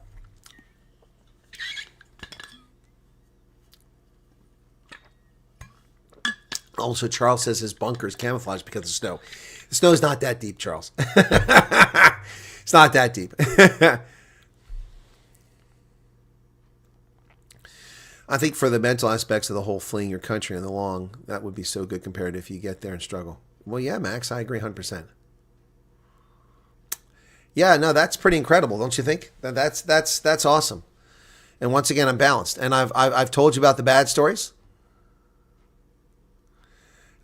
S2: Also, Charles says his bunker is camouflaged because of the snow. The snow is not that deep, Charles. It's not that deep. I think for the mental aspects of the whole fleeing your country and the long, that would be so good compared to if you get there and struggle. Well, yeah, Max, I agree 100%. Yeah, no, that's pretty incredible, don't you think? That's awesome. And once again, I'm balanced. And I've told you about the bad stories,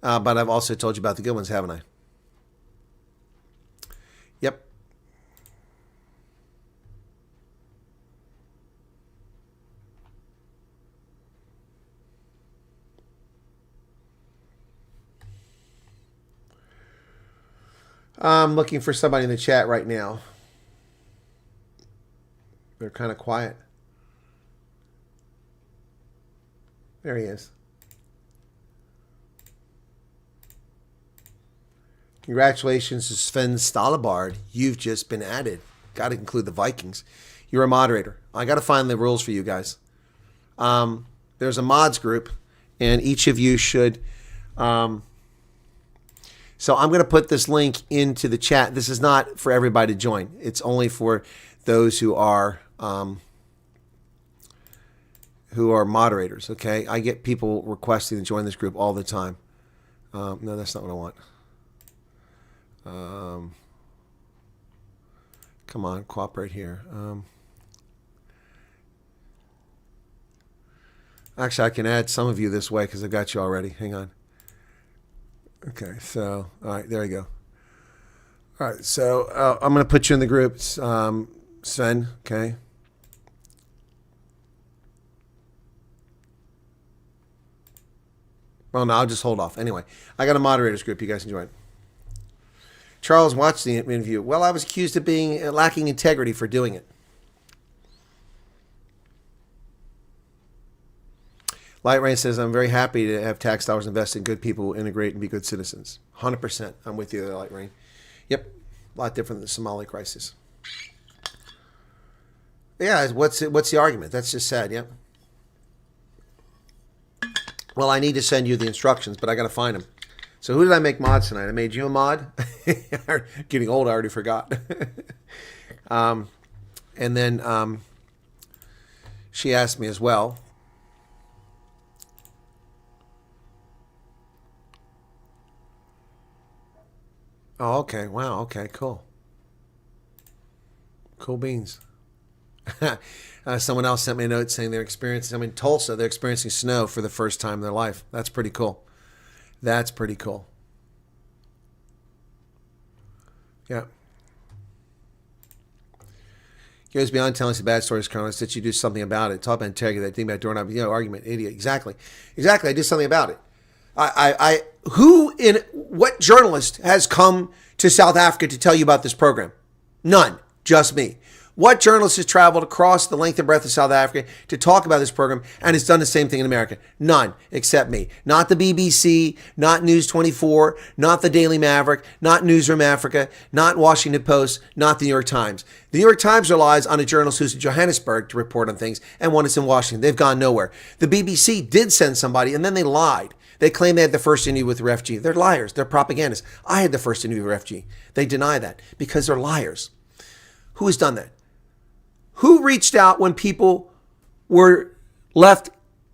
S2: but I've also told you about the good ones, haven't I? Yep. I'm looking for somebody in the chat right now. They're kind of quiet. There he is. Congratulations to Sven Stalabard. You've just been added. Got to include the Vikings. You're a moderator. I got to find the rules for you guys. There's a mods group, and each of you should... So I'm going to put this link into the chat. This is not for everybody to join. It's only for those who are moderators, okay? I get people requesting to join this group all the time. No, that's not what I want. Come on, cooperate here. Actually, I can add some of you this way because I've got you already. Hang on. Okay, so, all right, there you go. All right, so I'm going to put you in the group, Sven, okay? Well, no, I'll just hold off. Anyway, I got a moderators group. You guys can join. Charles watched the interview. Well, I was accused of being lacking integrity for doing it. Light Rain says, I'm very happy to have tax dollars invested in good people who integrate and be good citizens. 100%. I'm with you there, Light Rain. Yep. A lot different than the Somali crisis. Yeah, what's the argument? That's just sad, yep. Well, I need to send you the instructions, but I got to find them. So who did I make mods tonight? I made you a mod. Getting old, I already forgot. And then she asked me as well. Oh, okay. Wow. Okay, cool. Cool beans. Someone else sent me a note saying they're experiencing, in Tulsa, they're experiencing snow for the first time in their life. That's pretty cool. That's pretty cool. Yeah. Goes beyond telling us the bad stories, Colonel. It's that you do something about it. Talk about integrity, that thing about doorknob, argument, idiot. Exactly. Exactly. I did something about it. What journalist has come to South Africa to tell you about this program? None. Just me. What journalist has traveled across the length and breadth of South Africa to talk about this program and has done the same thing in America? None, except me. Not the BBC, not News 24, not the Daily Maverick, not Newsroom Africa, not Washington Post, not the New York Times. The New York Times relies on a journalist who's in Johannesburg to report on things, and one is in Washington. They've gone nowhere. The BBC did send somebody, and then they lied. They claim they had the first interview with the refugee. They're liars. They're propagandists. I had the first interview with the refugee. They deny that because they're liars. Who has done that? Who reached out when people were left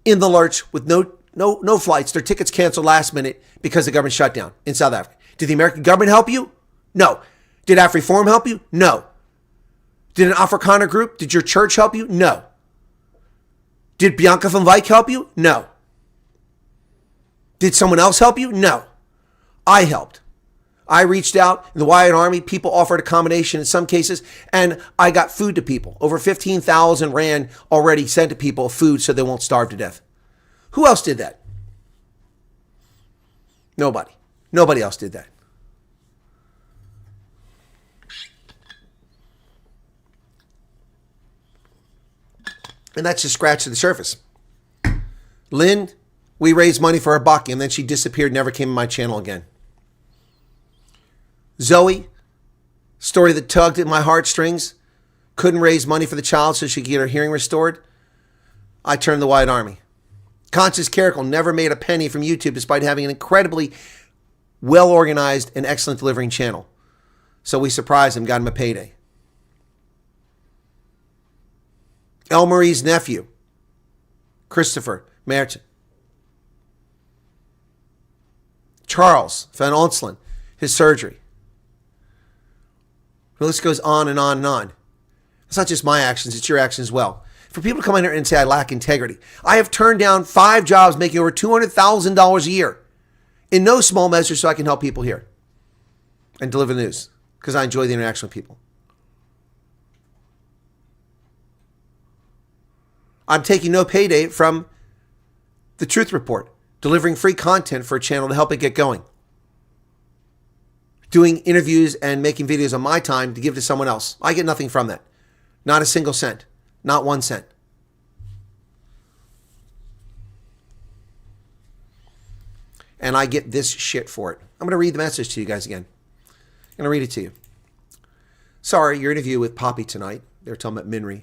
S2: in the lurch with no flights, their tickets canceled last minute because the government shut down in South Africa? Did the American government help you? No. Did AfriForum help you? No. Did an Afrikaner group, did your church help you? No. Did Bianca van Wyk help you? No. Did someone else help you? No. I helped. I reached out in the Wyatt Army. People offered accommodation in some cases, and I got food to people. Over 15,000 Rand already sent to people food so they won't starve to death. Who else did that? Nobody. Nobody else did that. And that's just scratching the surface. Lynn, we raised money for her Baki, and then she disappeared, never came on my channel again. Zoe, story that tugged at my heartstrings, couldn't raise money for the child so she could get her hearing restored. I turned the Wyatt Army. Conscious Caracal never made a penny from YouTube despite having an incredibly well-organized and excellent delivering channel. So we surprised him, got him a payday. El Marie's nephew Christopher Merton. Charles Van Onselen, his surgery. The list goes on and on and on. It's not just my actions, it's your actions as well. For people to come in here and say I lack integrity, I have turned down 5 jobs making over $200,000 a year, in no small measure so I can help people here and deliver the news, because I enjoy the interaction with people. I'm taking no payday from the Truth Report, delivering free content for a channel to help it get going. Doing interviews and making videos on my time to give to someone else. I get nothing from that. Not a single cent. Not 1 cent. And I get this shit for it. I'm going to read the message to you guys again. I'm going to read it to you. Sorry, your interview with Poppy tonight. They're talking about Minri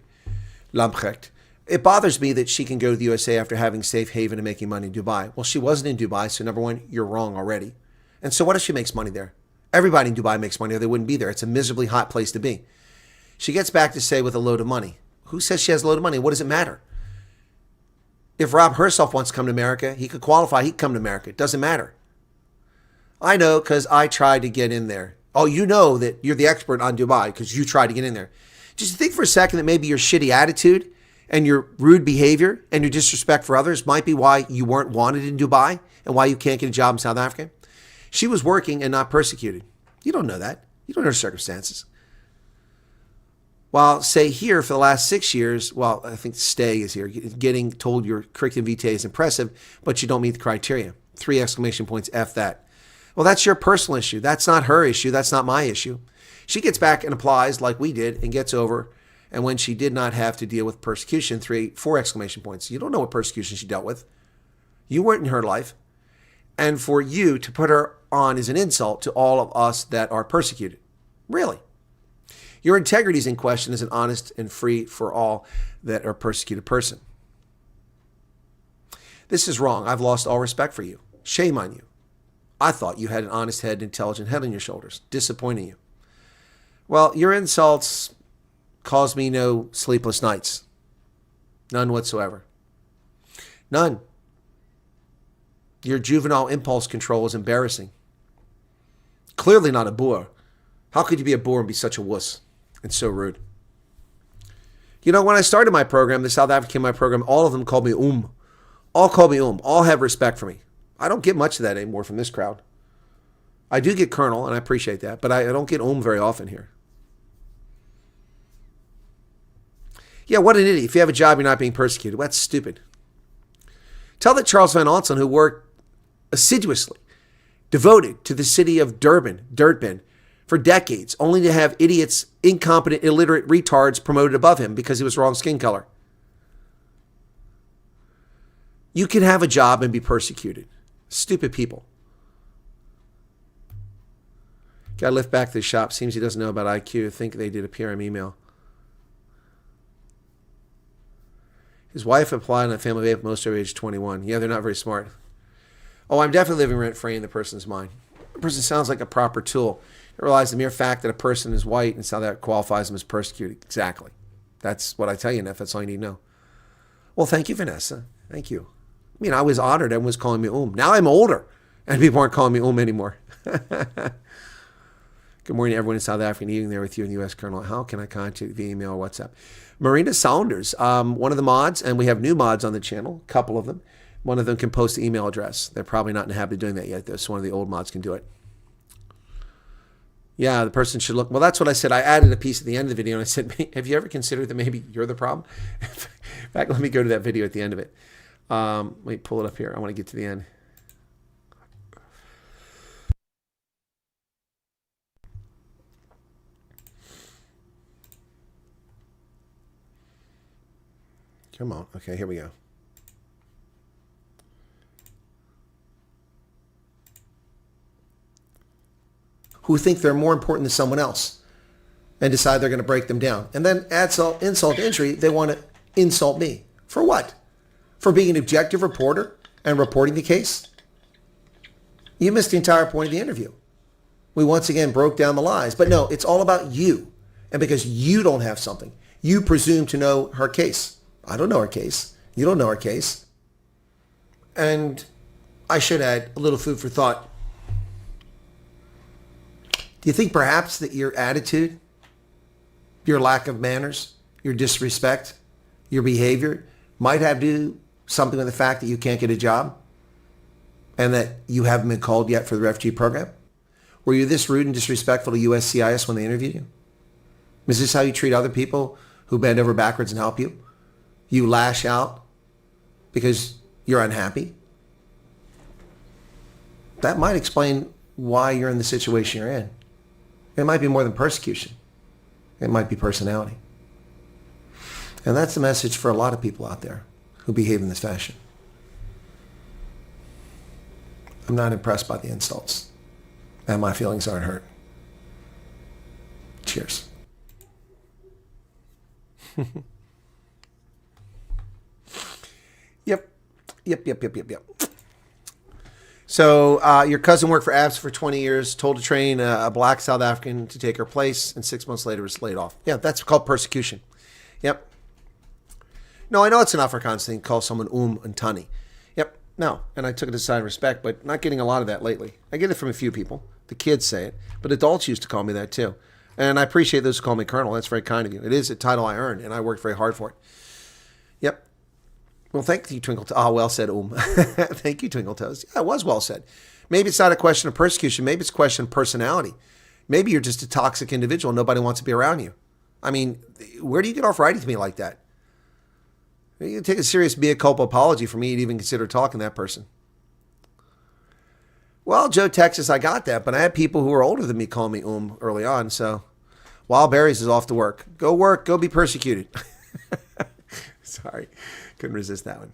S2: Lamprecht. It bothers me that she can go to the USA after having safe haven and making money in Dubai. Well, she wasn't in Dubai, so number one, you're wrong already. And so what if she makes money there? Everybody in Dubai makes money or they wouldn't be there. It's a miserably hot place to be. She gets back to say with a load of money. Who says she has a load of money? What does it matter? If Rob Herself wants to come to America, he could qualify. He could come to America. It doesn't matter. I know because I tried to get in there. Oh, you know that you're the expert on Dubai because you tried to get in there. Just think for a second that maybe your shitty attitude and your rude behavior and your disrespect for others might be why you weren't wanted in Dubai and why you can't get a job in South Africa. She was working and not persecuted. You don't know that. You don't know her circumstances. While, say, here for the last 6 years, well, I think stay is here, getting told your curriculum vitae is impressive, but you don't meet the criteria. 3 exclamation points, F that. Well, that's your personal issue. That's not her issue. That's not my issue. She gets back and applies like we did and gets over. And when she did not have to deal with persecution, 4 exclamation points. You don't know what persecution she dealt with. You weren't in her life. And for you to put her on is an insult to all of us that are persecuted. Really. Your integrity is in question as an honest and free for all that are persecuted person. This is wrong. I've lost all respect for you. Shame on you. I thought you had an honest head, intelligent head on your shoulders. Disappointing you. Well, your insults caused me no sleepless nights. None whatsoever. None. Your juvenile impulse control is embarrassing. Clearly not a boor. How could you be a boor and be such a wuss and so rude? You know, when I started my program, the South African my program, all of them called me All call me All have respect for me. I don't get much of that anymore from this crowd. I do get Colonel, and I appreciate that, but I don't get very often here. Yeah, what an idiot. If you have a job, you're not being persecuted. Well, that's stupid. Tell that Charles Van Onselen, who worked assiduously, devoted to the city of Durban, for decades, only to have idiots, incompetent, illiterate retards promoted above him because he was wrong skin color. You can have a job and be persecuted. Stupid people. Got to lift back to the shop. Seems he doesn't know about IQ. I think they did a PRM email. His wife applied on a family vape, most over age 21. Yeah, they're not very smart. Oh, I'm definitely living rent-free in the person's mind. The person sounds like a proper tool. It realizes the mere fact that a person is white and so that qualifies them as persecuted. Exactly. That's what I tell you, Neff. That's all you need to know. Well, thank you, Vanessa. Thank you. I mean, I was honored. Everyone was calling me Now I'm older, and people aren't calling me anymore. Good morning to everyone in South Africa eating there with you in the U.S., Colonel. How can I contact you via email or WhatsApp? Marina Saunders, one of the mods, and we have new mods on the channel, a couple of them. One of them can post the email address. They're probably not in the habit of doing that yet, though, so one of the old mods can do it. Yeah, the person should look. Well, that's what I said. I added a piece at the end of the video, and I said, have you ever considered that maybe you're the problem? In fact, let me go to that video at the end of it. Let me pull it up here. I want to get to the end. Come on. Okay, here we go. Who think they're more important than someone else and decide they're going to break them down. And then add insult to injury, they want to insult me. For what? For being an objective reporter and reporting the case? You missed the entire point of the interview. We once again broke down the lies. But no, it's all about you. And because you don't have something, you presume to know her case. I don't know her case. You don't know our case. And I should add a little food for thought. Do you think perhaps that your attitude, your lack of manners, your disrespect, your behavior might have to do something with the fact that you can't get a job and that you haven't been called yet for the refugee program? Were you this rude and disrespectful to USCIS when they interviewed you? Is this how you treat other people who bend over backwards and help you? You lash out because you're unhappy? That might explain why you're in the situation you're in. It might be more than persecution. It might be personality. And that's the message for a lot of people out there who behave in this fashion. I'm not impressed by the insults, and my feelings aren't hurt. Cheers. Yep. So your cousin worked for ABS for 20 years, told to train a black South African to take her place, and 6 months later was laid off. Yeah, that's called persecution. Yep. No, I know it's an Afrikaans thing, call someone and tani. Yep, no, and I took it as a sign of respect, but not getting a lot of that lately. I get it from a few people. The kids say it, but adults used to call me that too. And I appreciate those who call me Colonel. That's very kind of you. It is a title I earned, and I worked very hard for it. Yep. Well, thank you, Twinkle Toes. Well said, Thank you, Twinkle Toes. Yeah, it was well said. Maybe it's not a question of persecution. Maybe it's a question of personality. Maybe you're just a toxic individual and nobody wants to be around you. I mean, where do you get off writing to me like that? You take a serious mea culpa apology for me to even consider talking to that person. Well, Joe, Texas, I got that, but I had people who were older than me call me early on, so Wild Berries is off to work. Go work, go be persecuted. Sorry, couldn't resist that one.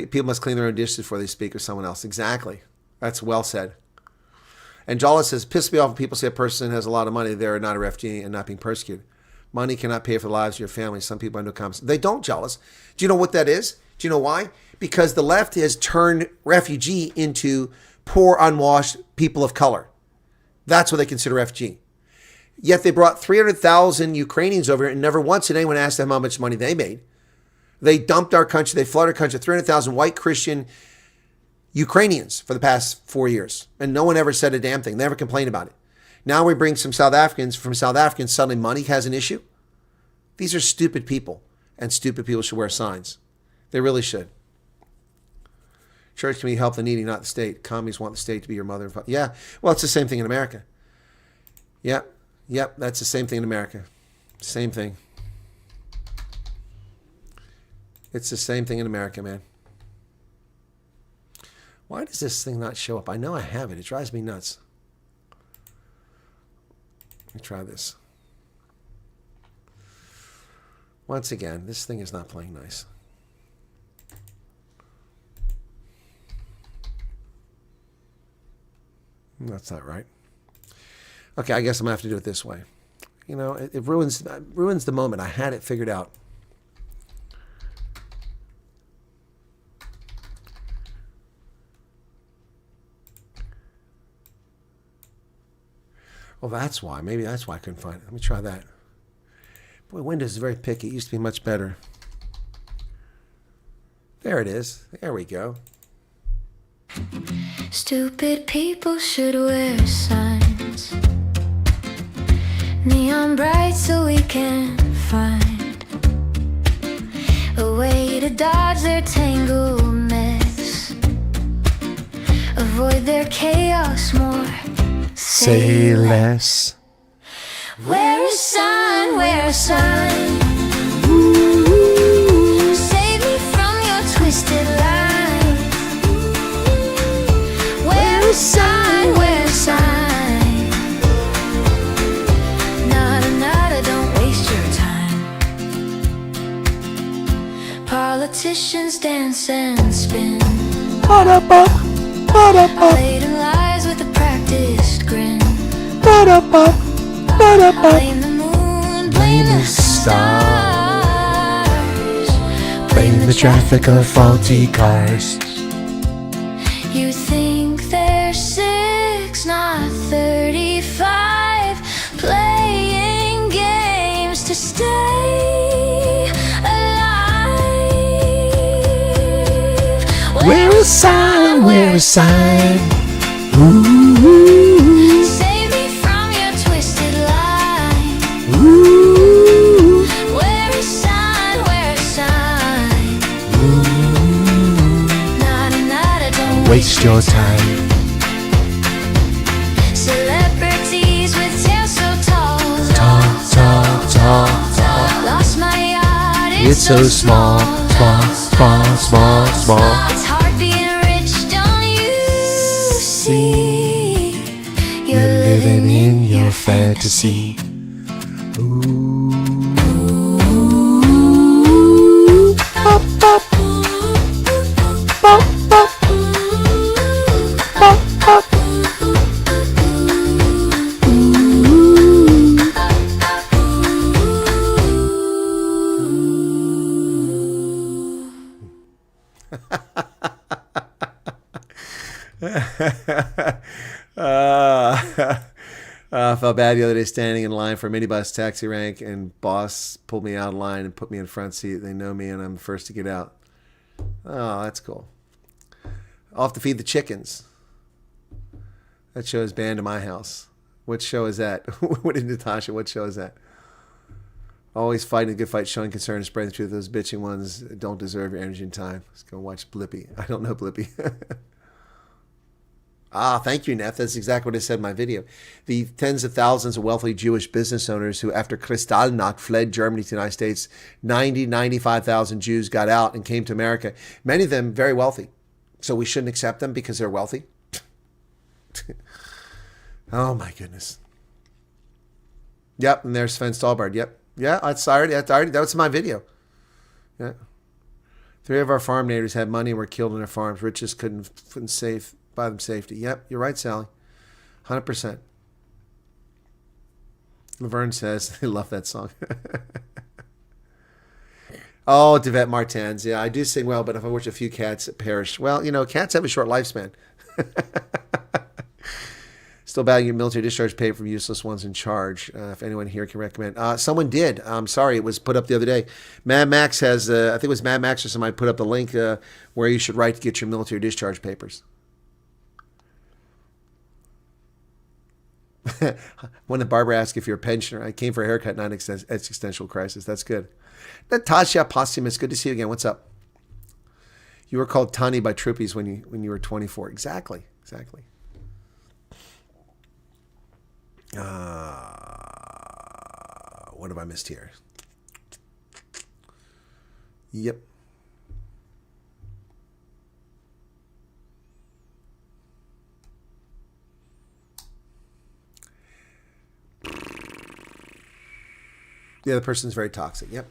S2: People must clean their own dishes before they speak with someone else. Exactly. That's well said. And Jala says, piss me off when people say a person has a lot of money, they're not a refugee and not being persecuted. Money cannot pay for the lives of your family. Some people have no comments. They don't, Jealous. Do you know what that is? Do you know why? Because the left has turned refugee into poor, unwashed people of color. That's what they consider refugee. Yet they brought 300,000 Ukrainians over here, and never once did anyone ask them how much money they made. They dumped our country. They flooded our country. 300,000 white Christian Ukrainians for the past 4 years. And no one ever said a damn thing. They never complained about it. Now we bring some South Africans. From South Africans, suddenly money has an issue. These are stupid people, and stupid people should wear signs. They really should. Church can be help the needy, not the state. Commies want the state to be your mother and father. Yeah, well, it's the same thing in America. Yep, that's the same thing in America. Same thing. It's the same thing in America, man. Why does this thing not show up? I know I have it. It drives me nuts. Let me try this. Once again, this thing is not playing nice. That's not right. Okay, I guess I'm going to have to do it this way. You know, it ruins the moment. I had it figured out. Well, that's why. Maybe that's why I couldn't find it. Let me try that. Boy, Windows is very picky. It used to be much better. There it is. There we go.
S5: Stupid people should wear signs, neon bright, so we can find a way to dodge their tangled mess, avoid their chaos more.
S2: Say less.
S5: Wear a sign, wear a sign. Save me from your twisted lies. Wear a sign, wear a sign. Nada, don't waste your time. Politicians dance and spin, laden lies with a practiced grin. Blame the moon, blame the stars,
S2: Blame the traffic of faulty cars.
S5: You think they're 6, not 35, playing games to stay alive.
S2: Wear a sign, wear a sign.
S5: Save me from your twisted line. Wear a sign, wear a sign. Nada, nada, don't
S2: Waste your time.
S5: Celebrities with tails so tall.
S2: Talk, talk, talk, talk.
S5: Lost my yard,
S2: It's so small, small, small, small, small.
S5: It's hard being rich, don't you see? You're living in your
S2: fantasy. I felt bad the other day standing in line for a minibus taxi rank, and boss pulled me out of line and put me in front seat. They know me, and I'm the first to get out. Oh, that's cool. Off to feed the chickens. That show is banned in my house. What show is that? What did Natasha? What show is that? Always fighting a good fight, showing concern, and spreading the truth. Those bitching ones don't deserve your energy and time. Let's go watch Blippi. I don't know Blippi. Thank you, Neff. That's exactly what I said in my video. The tens of thousands of wealthy Jewish business owners who, after Kristallnacht, fled Germany to the United States, 95,000 Jews got out and came to America. Many of them very wealthy. So we shouldn't accept them because they're wealthy? Oh, my goodness. Yep, and there's Sven Stolberg. Yep. Yeah, that was my video. Yeah. 3 of our farm neighbors had money and were killed on their farms. Richest couldn't buy them safety. Yep, you're right, Sally. 100%. Laverne says, I love that song. Oh, Devette Martins. Yeah, I do sing well, but if I watch a few cats perish. Well, you know, cats have a short lifespan. Still valuing military discharge paid from useless ones in charge. If anyone here can recommend. Someone did. I'm sorry. It was put up the other day. Mad Max has, I think it was Mad Max or somebody put up the link where you should write to get your military discharge papers. When the barber asked if you're a pensioner, I came for a haircut, not an existential crisis. That's good. Natasha Posthumous, good to see you again. What's up? You were called Tani by Troopies when you were 24. Exactly. What have I missed here? Yep. The other person's very toxic. Yep.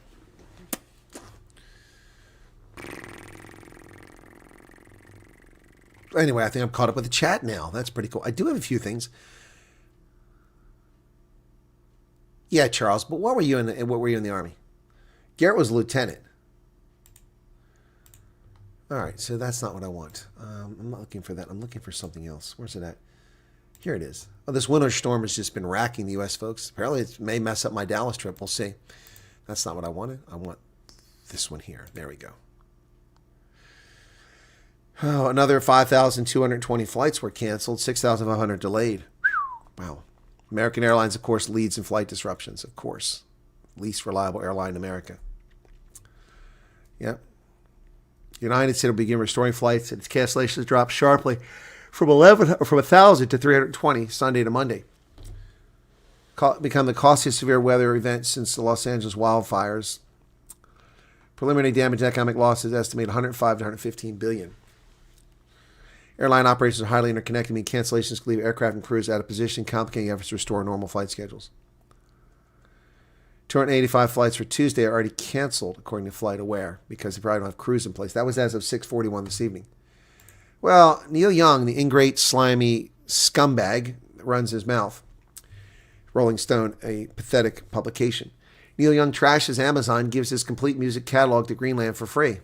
S2: Anyway, I think I'm caught up with the chat now. That's pretty cool. I do have a few things. Yeah, Charles. But what were you in the Army? Garrett was a lieutenant. All right, so that's not what I want. I'm not looking for that. I'm looking for something else. Where's it at? Here it is. Oh, this winter storm has just been racking the U.S., folks. Apparently, it may mess up my Dallas trip. We'll see. That's not what I wanted. I want this one here. There we go. Oh, another 5,220 flights were canceled. 6,500 delayed. Wow. American Airlines, of course, leads in flight disruptions. Of course. Least reliable airline in America. Yep. United States will begin restoring flights, and its cancellations dropped sharply from 1,000 to 320 Sunday to Monday. Become the costliest severe weather event since the Los Angeles wildfires. Preliminary damage and economic losses estimated 105 to 115 billion. Airline operations are highly interconnected, meaning cancellations could leave aircraft and crews out of position, complicating efforts to restore normal flight schedules. 285 flights for Tuesday are already canceled, according to FlightAware, because they probably don't have crews in place. That was as of 6:41 this evening. Well, Neil Young, the ingrate, slimy scumbag that runs his mouth. Rolling Stone, a pathetic publication. Neil Young trashes Amazon, gives his complete music catalog to Greenland for free.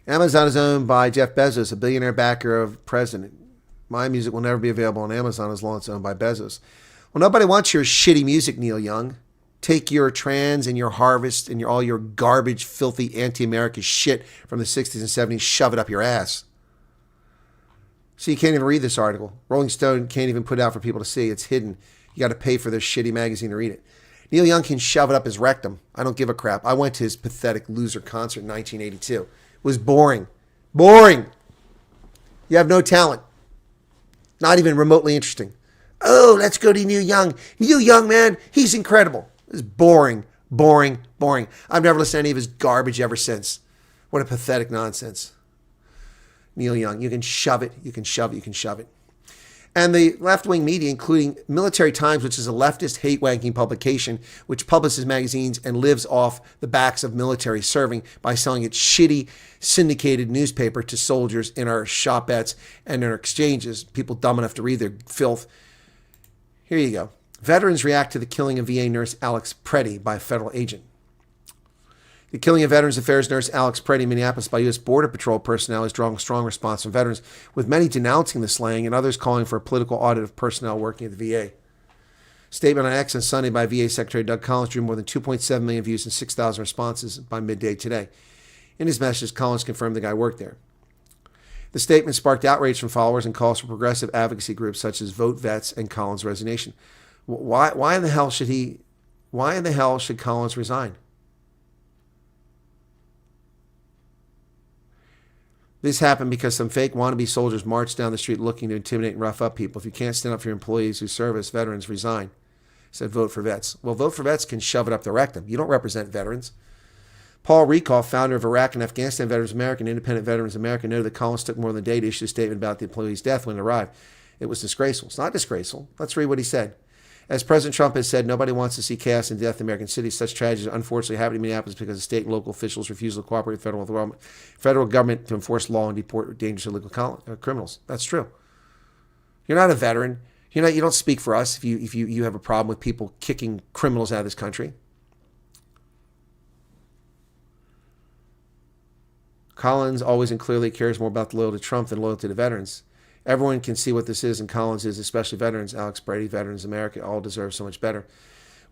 S2: Amazon is owned by Jeff Bezos, a billionaire backer of president. My music will never be available on Amazon as long as it's owned by Bezos. Well, nobody wants your shitty music, Neil Young. take your trans and your harvest and all your garbage, filthy, anti-American shit from the 60s and 70s, shove it up your ass. So you can't even read this article. Rolling Stone can't even put it out for people to see. It's hidden. You got to pay for this shitty magazine to read it. Neil Young can shove it up his rectum. I don't give a crap. I went to his pathetic loser concert in 1982. It was boring. Boring. You have no talent. Not even remotely interesting. Oh, let's go to Neil Young. Neil Young, man, he's incredible. It's boring, boring, boring. I've never listened to any of his garbage ever since. What a pathetic nonsense. Neil Young, you can shove it, you can shove it, you can shove it. And the left-wing media, including Military Times, which is a leftist hate-wanking publication, which publishes magazines and lives off the backs of military serving by selling its shitty syndicated newspaper to soldiers in our shopettes and in our exchanges, people dumb enough to read their filth. Here you go. Veterans react to the killing of VA nurse Alex Preddy by a federal agent. The killing of Veterans Affairs nurse Alex Preddy in Minneapolis by U.S. Border Patrol personnel has drawn a strong response from veterans, with many denouncing the slaying and others calling for a political audit of personnel working at the VA. Statement on X on Sunday by VA Secretary Doug Collins drew more than 2.7 million views and 6,000 responses by midday today. In his message, Collins confirmed the guy worked there. The statement sparked outrage from followers and calls for progressive advocacy groups such as Vote Vets and Collins' resignation. Why in the hell should Collins resign? This happened because some fake wannabe soldiers marched down the street looking to intimidate and rough up people. If you can't stand up for your employees who serve as veterans, resign. Said Vote for Vets. Well, Vote for Vets can shove it up their rectum. You don't represent veterans. Paul Rieckhoff, founder of Iraq and Afghanistan Veterans America and Independent Veterans America, noted that Collins took more than a day to issue a statement about the employee's death when it arrived. It was disgraceful. It's not disgraceful. Let's read what he said. As President Trump has said, nobody wants to see chaos and death in American cities. Such tragedies unfortunately happen in Minneapolis because of state and local officials' refusal to cooperate with federal government to enforce law and deport dangerous illegal criminals. That's true. You're not a veteran. You don't speak for us if you have a problem with people kicking criminals out of this country. Collins always and clearly cares more about the loyalty to Trump than loyalty to veterans. Everyone can see what this is, and Collins is, especially veterans. Alex Preddy, Veterans America, all deserve so much better.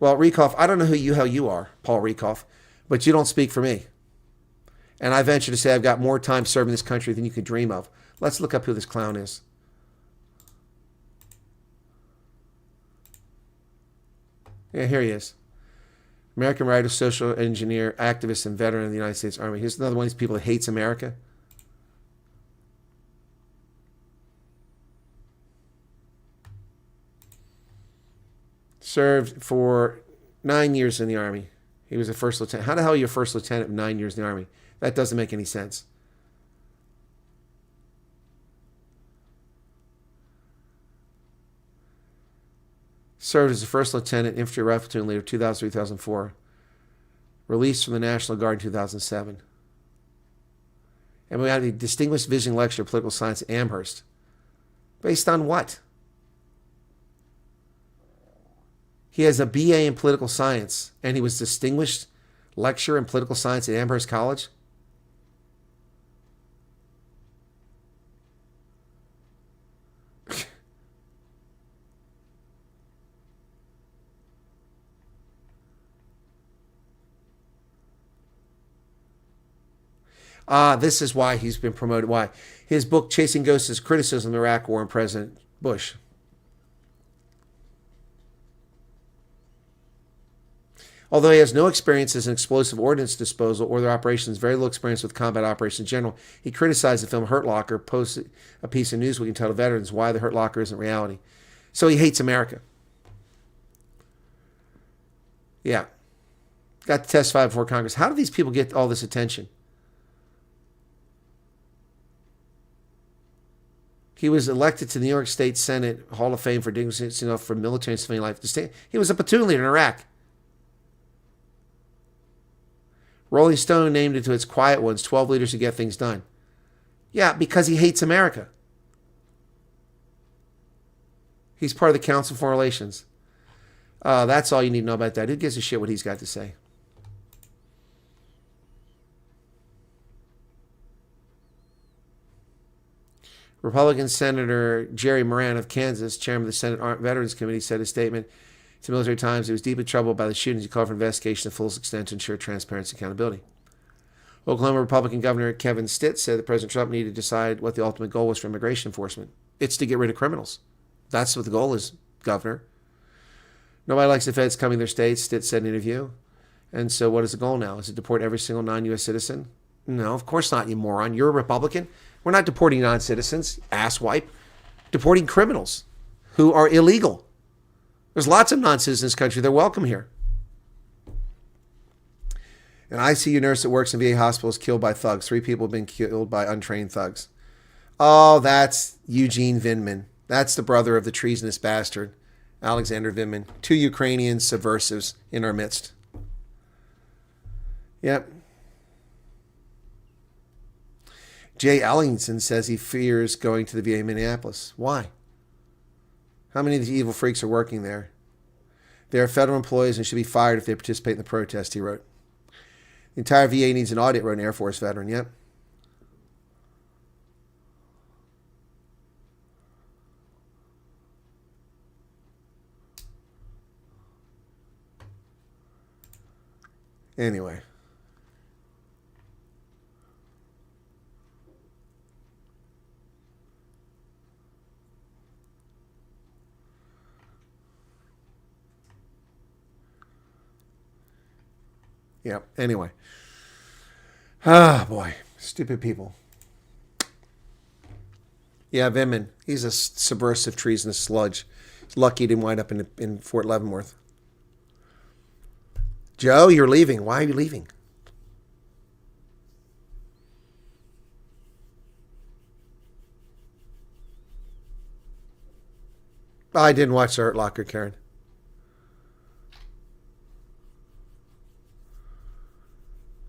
S2: Well, Rieckhoff, I don't know who you are, Paul Rieckhoff, but you don't speak for me. And I venture to say I've got more time serving this country than you could dream of. Let's look up who this clown is. Yeah, here he is. American writer, social engineer, activist, and veteran of the United States Army. Here's another one of these people that hates America. Served for 9 years in the Army. He was a first lieutenant. How the hell are you a first lieutenant with 9 years in the Army? That doesn't make any sense. Served as a first lieutenant, infantry rifle platoon leader, 2003-2004. Released from the National Guard in 2007. And we had a distinguished visiting lecturer of political science at Amherst. Based on what? He has a BA in political science, and he was distinguished lecturer in political science at Amherst College. This is why he's been promoted. Why? His book, Chasing Ghosts, is criticism of the Iraq War and President Bush. Although he has no experience as an explosive ordnance disposal or their operations, very little experience with combat operations in general, he criticized the film Hurt Locker, posted a piece in Newsweek entitled Veterans, Why the Hurt Locker Isn't Reality. So he hates America. Yeah. Got to testify before Congress. How do these people get all this attention? He was elected to the New York State Senate Hall of Fame for distinguishing himself for military and civilian life. He was a platoon leader in Iraq. Rolling Stone named it to its quiet ones, 12 leaders who get things done. Yeah, because he hates America. He's part of the Council of Foreign Relations. That's all you need to know about that. Who gives a shit what he's got to say? Republican Senator Jerry Moran of Kansas, chairman of the Senate Veterans Committee, said in a statement, To Military Times, he was deeply troubled by the shootings. He called for investigation to the fullest extent to ensure transparency and accountability. Oklahoma Republican Governor Kevin Stitt said that President Trump needed to decide what the ultimate goal was for immigration enforcement. It's to get rid of criminals. That's what the goal is, Governor. Nobody likes the feds coming to their states, Stitt said in an interview. And so what is the goal now? Is it deport every single non-U.S. citizen? No, of course not, you moron. You're a Republican. We're not deporting non-citizens, asswipe. Deporting criminals who are illegal. There's lots of non-citizens in this country. They're welcome here. An ICU nurse that works in VA hospital is killed by thugs. 3 people have been killed by untrained thugs. Oh, that's Eugene Vindman. That's the brother of the treasonous bastard, Alexander Vindman. 2 Ukrainian subversives in our midst. Yep. Jay Ellington says he fears going to the VA in Minneapolis. Why? How many of these evil freaks are working there? They are federal employees and should be fired if they participate in the protest, he wrote. The entire VA needs an audit, wrote an Air Force veteran. Yep. Anyway. Yeah, anyway. Ah, boy. Stupid people. Yeah, Vindman. He's a subversive, treasonous sludge. He's lucky he didn't wind up in Fort Leavenworth. Joe, you're leaving. Why are you leaving? I didn't watch The Hurt Locker, Karen.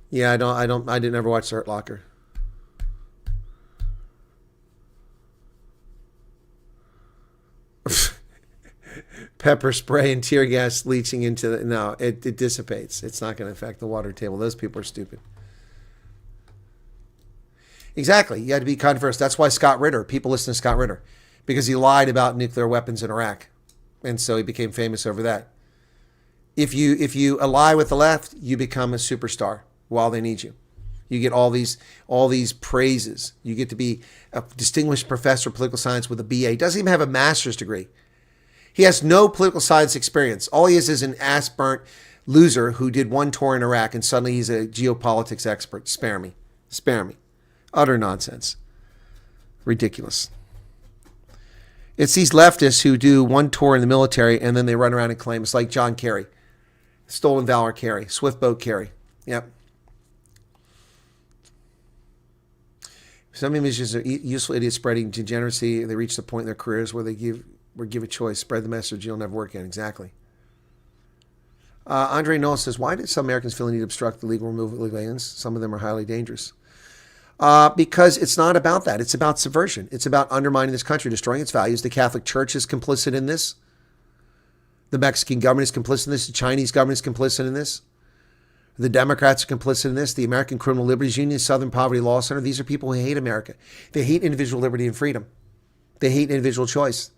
S2: Yeah, I didn't ever watch The Hurt Locker. Pepper spray and tear gas leaching into the... No, it dissipates. It's not going to affect the water table. Those people are stupid. Exactly. You had to be controversial. That's why Scott Ritter, people listen to Scott Ritter, because he lied about nuclear weapons in Iraq. And so he became famous over that. If you ally with the left, you become a superstar while they need you. You get all these praises. You get to be a distinguished professor of political science with a BA. He doesn't even have a master's degree. He has no political science experience. All he is an ass-burnt loser who did 1 tour in Iraq, and suddenly he's a geopolitics expert. Spare me. Spare me. Utter nonsense. Ridiculous. It's these leftists who do 1 tour in the military, and then they run around and claim. It's like John Kerry. Stolen Valor Kerry. Swift Boat Kerry. Yep. Some images are useful idiots spreading degeneracy. They reach the point in their careers where they give a choice. Spread the message. You'll never work again. Exactly. Andre Noel says, why did some Americans feel the need to obstruct the legal removal of illegal aliens? Some of them are highly dangerous. Because it's not about that. It's about subversion. It's about undermining this country, destroying its values. The Catholic Church is complicit in this. The Mexican government is complicit in this. The Chinese government is complicit in this. The Democrats are complicit in this. The American Criminal Liberties Union, Southern Poverty Law Center. These are people who hate America. They hate individual liberty and freedom. They hate individual choice.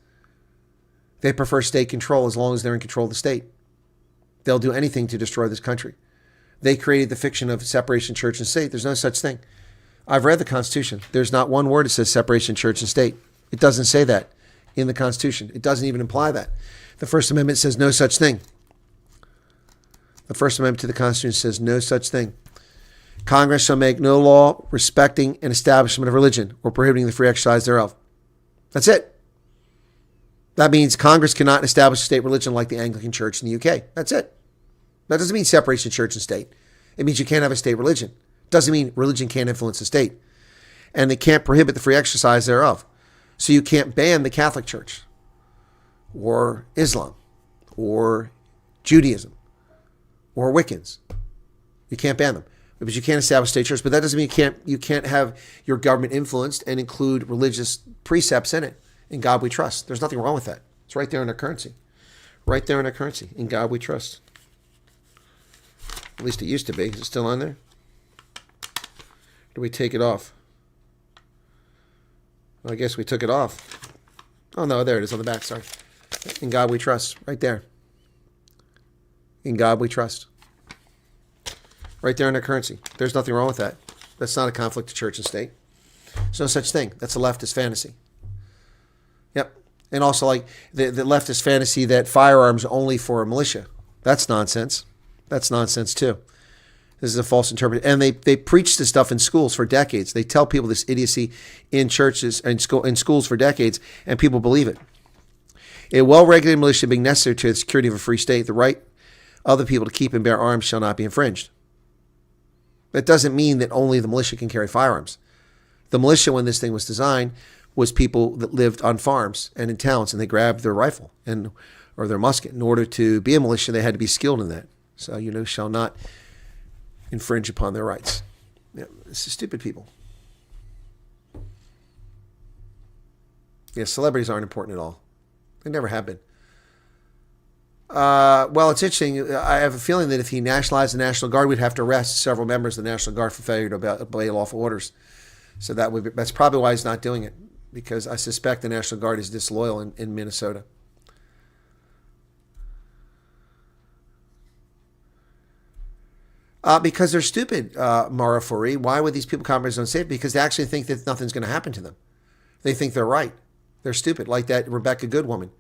S2: They prefer state control as long as they're in control of the state. They'll do anything to destroy this country. They created the fiction of separation of church and state. There's no such thing. I've read the Constitution. There's not one word that says separation of church and state. It doesn't say that in the Constitution. It doesn't even imply that. The First Amendment says no such thing. The First Amendment to the Constitution says no such thing. Congress shall make no law respecting an establishment of religion or prohibiting the free exercise thereof. That's it. That means Congress cannot establish a state religion like the Anglican Church in the UK. That's it. That doesn't mean separation of church and state. It means you can't have a state religion. It doesn't mean religion can't influence the state. And they can't prohibit the free exercise thereof. So you can't ban the Catholic Church or Islam or Judaism or Wiccans. You can't ban them. But you can't establish state church. But that doesn't mean you can't have your government influenced and include religious precepts in it. In God we trust. There's nothing wrong with that. It's right there in our currency. Right there in our currency. In God we trust. At least it used to be. Is it still on there? Or do we take it off? Well, I guess we took it off. Oh, no, there it is on the back. Sorry. In God we trust. Right there. In God we trust. Right there in their currency. There's nothing wrong with that. That's not a conflict of church and state. There's no such thing. That's a leftist fantasy. Yep. And also like the leftist fantasy that firearms are only for a militia. That's nonsense. That's nonsense too. This is a false interpretation. And they preach this stuff in schools for decades. They tell people this idiocy in churches and in schools for decades, and people believe it. A well-regulated militia being necessary to the security of a free state, the right of the people to keep and bear arms shall not be infringed. That doesn't mean that only the militia can carry firearms. The militia, when this thing was designed, was people that lived on farms and in towns, and they grabbed their rifle or their musket. In order to be a militia, they had to be skilled in that. So, shall not infringe upon their rights. Yeah, this is stupid people. Yeah, celebrities aren't important at all. They never have been. Well, it's interesting. I have a feeling that if he nationalized the National Guard, we'd have to arrest several members of the National Guard for failure to obey lawful orders. So that's probably why he's not doing it, because I suspect the National Guard is disloyal in Minnesota. Because they're stupid, Mara Fori. Why would these people compromise on safety? Because they actually think that nothing's going to happen to them. They think they're right. They're stupid, like that Rebecca Good woman.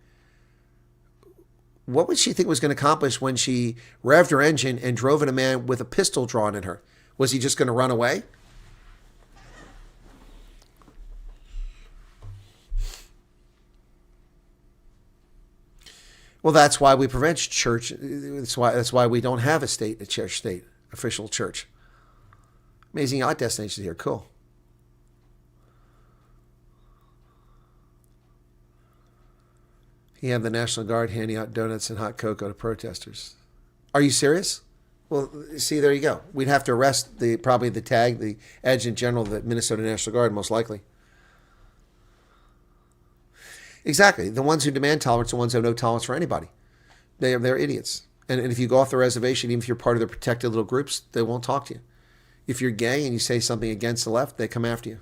S2: What would she think was going to accomplish when she revved her engine and drove at a man with a pistol drawn at her? Was he just going to run away? Well, that's why we prevent church. That's why we don't have a church state, official church. Amazing yacht destinations here. Cool. He had the National Guard handing out donuts and hot cocoa to protesters. Are you serious? Well, see, there you go. We'd have to arrest probably the adjutant general of the Minnesota National Guard, most likely. Exactly. The ones who demand tolerance are the ones who have no tolerance for anybody. They're idiots. And if you go off the reservation, even if you're part of the protected little groups, they won't talk to you. If you're gay and you say something against the left, they come after you.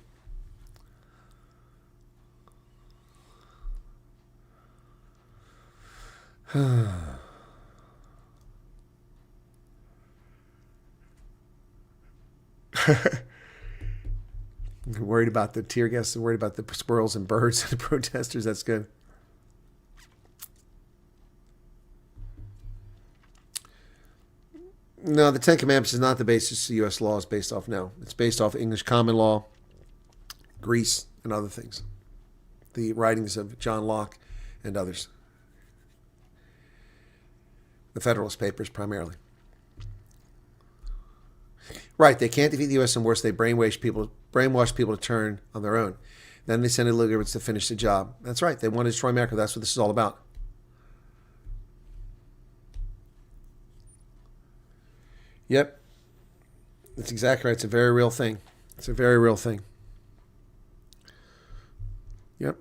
S2: Worried about the tear gas and worried about the squirrels and birds and the protesters. That's good. No, the Ten Commandments is not the basis of U.S. law. It's based off, no. It's based off English common law, Greece, and other things. The writings of John Locke and others. The Federalist Papers primarily. Right, they can't defeat the U.S. and worse, they brainwash people to turn on their own. Then they send illegal immigrants to finish the job. That's right, they want to destroy America. That's what this is all about. Yep, that's exactly right. It's a very real thing. It's a very real thing. Yep.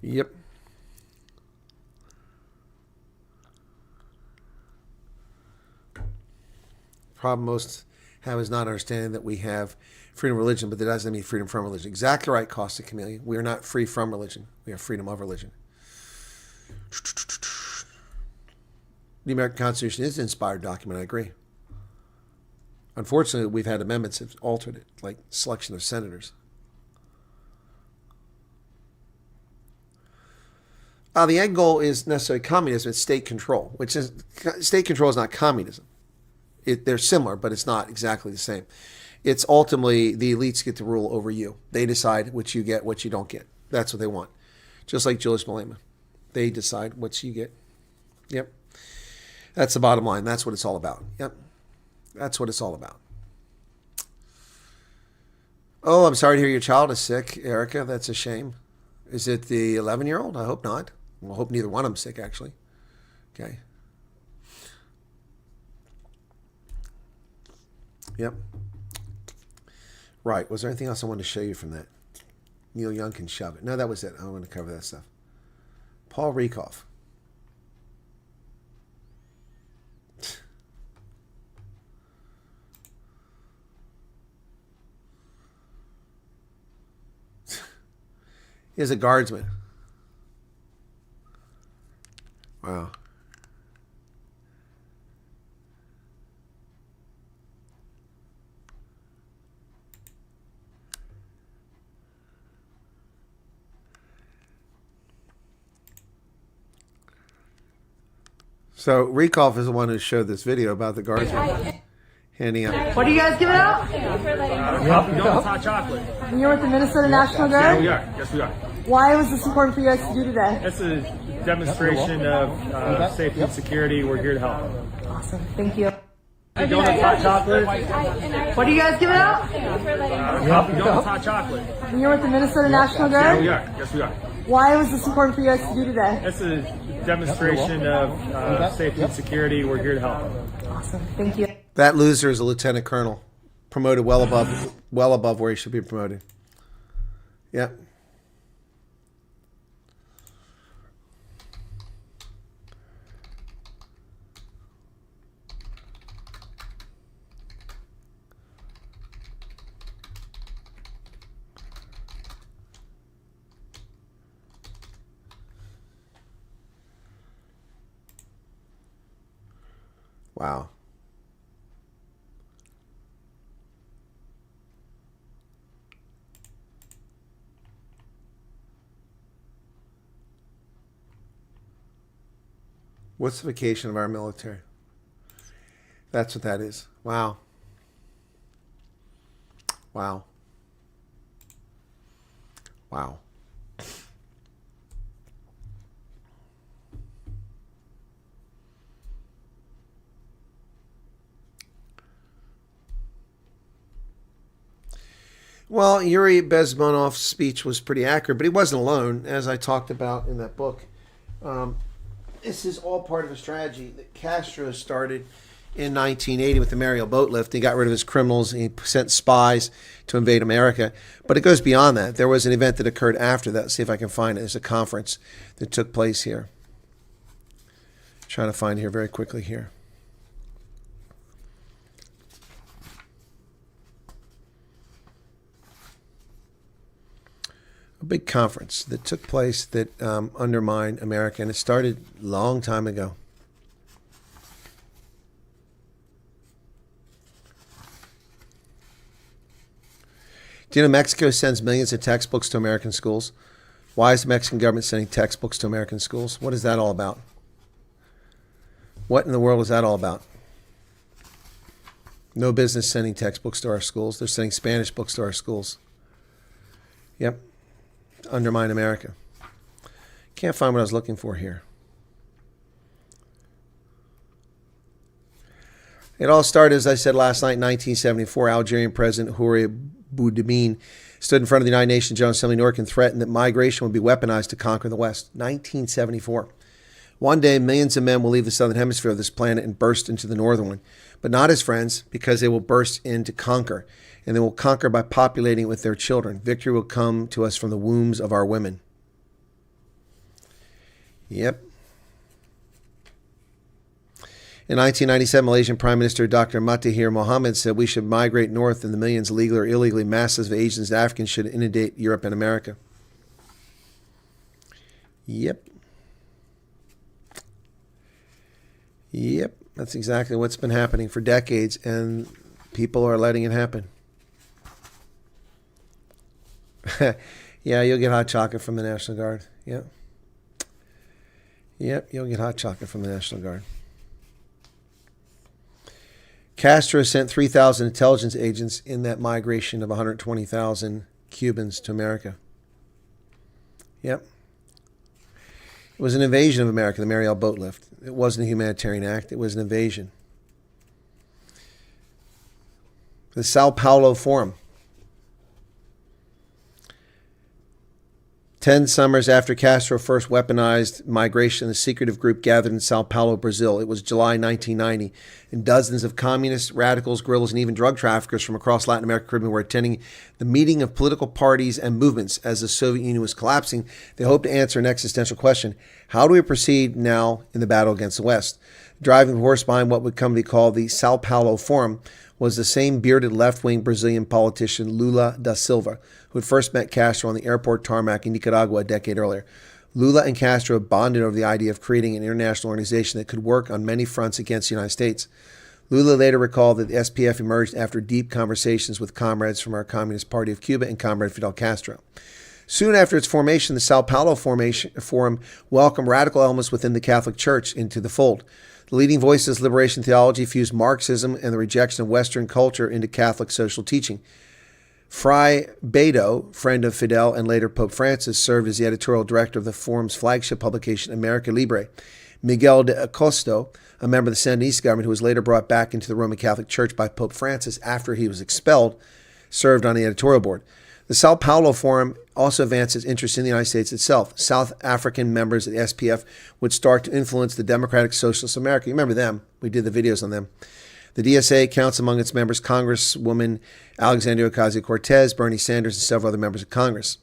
S2: Yep. Problem most have is not understanding that we have freedom of religion, but that doesn't mean freedom from religion. Exactly right, Costa Camellia. We are not free from religion. We have freedom of religion. The American Constitution is an inspired document, I agree. Unfortunately, we've had amendments that have altered it, like selection of senators. The end goal is necessarily communism. It's state control, which is state control is not communism. They're similar, but it's not exactly the same. It's ultimately the elites get to rule over you. They decide what you get, what you don't get. That's what they want. Just like Julius Malema. They decide what you get. Yep. That's the bottom line. That's what it's all about. Yep. That's what it's all about. Oh, I'm sorry to hear your child is sick, Erica. That's a shame. Is it the 11-year-old? I hope not. Well, I hope neither one of them's sick, actually. Okay. Yep. Right. Was there anything else I wanted to show you from that? Neil Young can shove it. No, that was it. I don't want to cover that stuff. Paul Rieckhoff. He's a guardsman. Wow. So Rieckhoff is the one who showed this video about the guardsman handing out.
S6: What are you guys giving out?
S7: Hot chocolate.
S6: And you're with the Minnesota National Guard?
S7: We are. Yes, we are.
S6: Why was this important for you guys to do today?
S7: It's a demonstration of safety and security. We're here to help.
S6: Awesome. Thank you.
S7: Donuts, hot chocolate.
S6: What are you guys giving out?
S7: Donuts, hot chocolate.
S6: And you're with the Minnesota National Guard?
S7: We are. Yes, we are.
S6: Why was this important for you guys to do today?
S7: It's a demonstration of safety and security. We're here to help.
S6: Awesome. Thank you.
S2: That loser is a lieutenant colonel, promoted well above where he should be promoted. Yep. Wow. Wussification of our military. That's what that is. Wow. Wow. Wow. Well, Yuri Bezmenov's speech was pretty accurate, but he wasn't alone, as I talked about in that book. This is all part of a strategy that Castro started in 1980 with the Mariel boat lift. He got rid of his criminals. He sent spies to invade America. But it goes beyond that. There was an event that occurred after that. Let's see if I can find it. There's a conference that took place here. Trying to find here very quickly here. A big conference that took place that undermined America, and it started a long time ago. Do you know Mexico sends millions of textbooks to American schools? Why is the Mexican government sending textbooks to American schools? What is that all about? What in the world is that all about? No business sending textbooks to our schools. They're sending Spanish books to our schools. Yep. Undermine America. Can't find what I was looking for here. It all started, as I said last night, in 1974. Algerian President Houri Boudemine stood in front of the United Nations General Assembly in New York and threatened that migration would be weaponized to conquer the West. 1974. One day, millions of men will leave the southern hemisphere of this planet and burst into the northern one, but not as friends, because they will burst in to conquer. And they will conquer by populating it with their children. Victory will come to us from the wombs of our women. Yep. In 1997, Malaysian Prime Minister Dr. Mahathir Mohamad said we should migrate north, and the millions, legally or illegally, masses of Asians and Africans should inundate Europe and America. Yep. Yep. That's exactly what's been happening for decades, and people are letting it happen. Yeah, you'll get hot chocolate from the National Guard. Yep. Yep, you'll get hot chocolate from the National Guard. Castro sent 3,000 intelligence agents in that migration of 120,000 Cubans to America. Yep. It was an invasion of America, the Mariel boat lift. It wasn't a humanitarian act. It was an invasion. The Sao Paulo Forum. 10 summers after Castro first weaponized migration, the secretive group gathered in Sao Paulo, Brazil. It was July 1990, and dozens of communists, radicals, guerrillas, and even drug traffickers from across Latin America and Caribbean were attending the meeting of political parties and movements as the Soviet Union was collapsing. They hoped to answer an existential question: how do we proceed now in the battle against the West? The driving force behind what would come to be called the Sao Paulo Forum was the same bearded left-wing Brazilian politician Lula da Silva, who had first met Castro on the airport tarmac in Nicaragua a decade earlier. Lula and Castro bonded over the idea of creating an international organization that could work on many fronts against the United States. Lula later recalled that the SPF emerged after deep conversations with comrades from our Communist Party of Cuba and Comrade Fidel Castro. Soon after its formation, the Sao Paulo Forum welcomed radical elements within the Catholic Church into the fold. The leading voices of liberation theology fused Marxism and the rejection of Western culture into Catholic social teaching. Fray Beto, friend of Fidel and later Pope Francis, served as the editorial director of the forum's flagship publication, America Libre. Miguel de Acosta, a member of the Sandinista government who was later brought back into the Roman Catholic Church by Pope Francis after he was expelled, served on the editorial board. The Sao Paulo Forum also advanced its interest in the United States itself. South African members of the SPF would start to influence the Democratic Socialists of America. You remember them. We did the videos on them. The DSA counts among its members Congresswoman Alexandria Ocasio-Cortez, Bernie Sanders, and several other members of Congress.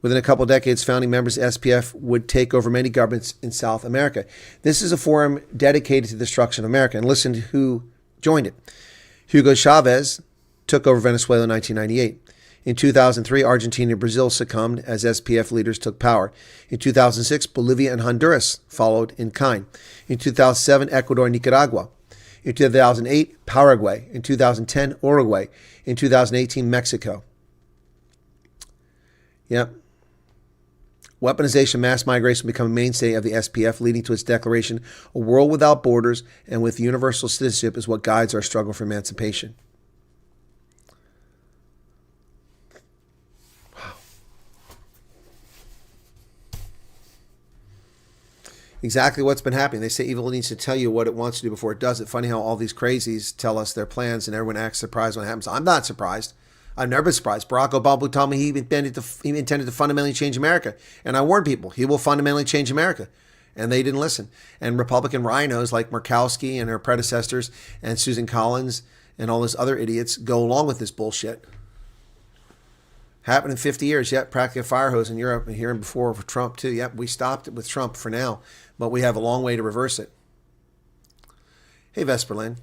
S2: Within a couple of decades, founding members of SPF would take over many governments in South America. This is a forum dedicated to the destruction of America. And listen to who joined it. Hugo Chavez took over Venezuela in 1998. In 2003, Argentina and Brazil succumbed as SPF leaders took power. In 2006, Bolivia and Honduras followed in kind. In 2007, Ecuador and Nicaragua. In 2008, Paraguay. In 2010, Uruguay. In 2018, Mexico. Yep. Weaponization, mass migration become a mainstay of the SPF, leading to its declaration, a world without borders and with universal citizenship is what guides our struggle for emancipation. Exactly what's been happening. They say evil needs to tell you what it wants to do before it does it. Funny how all these crazies tell us their plans and everyone acts surprised when it happens. I'm not surprised. I've never been surprised. Barack Obama told me he intended to fundamentally change America. And I warned people, he will fundamentally change America. And they didn't listen. And Republican rhinos like Murkowski and her predecessors and Susan Collins and all those other idiots go along with this bullshit. Happened in 50 years. Yep, practically a fire hose in Europe and here and before for Trump too. Yep, we stopped it with Trump for now, but we have a long way to reverse it. Hey, Vesperlin.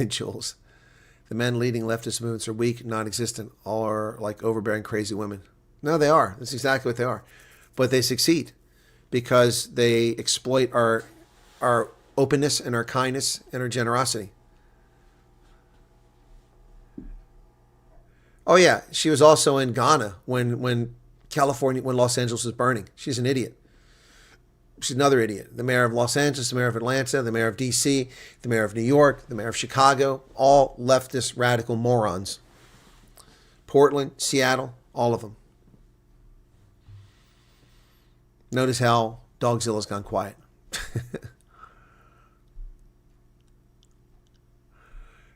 S2: Jules. The men leading leftist movements are weak, non-existent. All are like overbearing, crazy women. No, they are. That's exactly what they are. But they succeed because they exploit our openness and our kindness and our generosity. Oh yeah, she was also in Ghana when Los Angeles was burning. She's an idiot. She's another idiot. The mayor of Los Angeles, the mayor of Atlanta, the mayor of D.C., the mayor of New York, the mayor of Chicago, all leftist radical morons. Portland, Seattle, all of them. Notice how Dogzilla's gone quiet.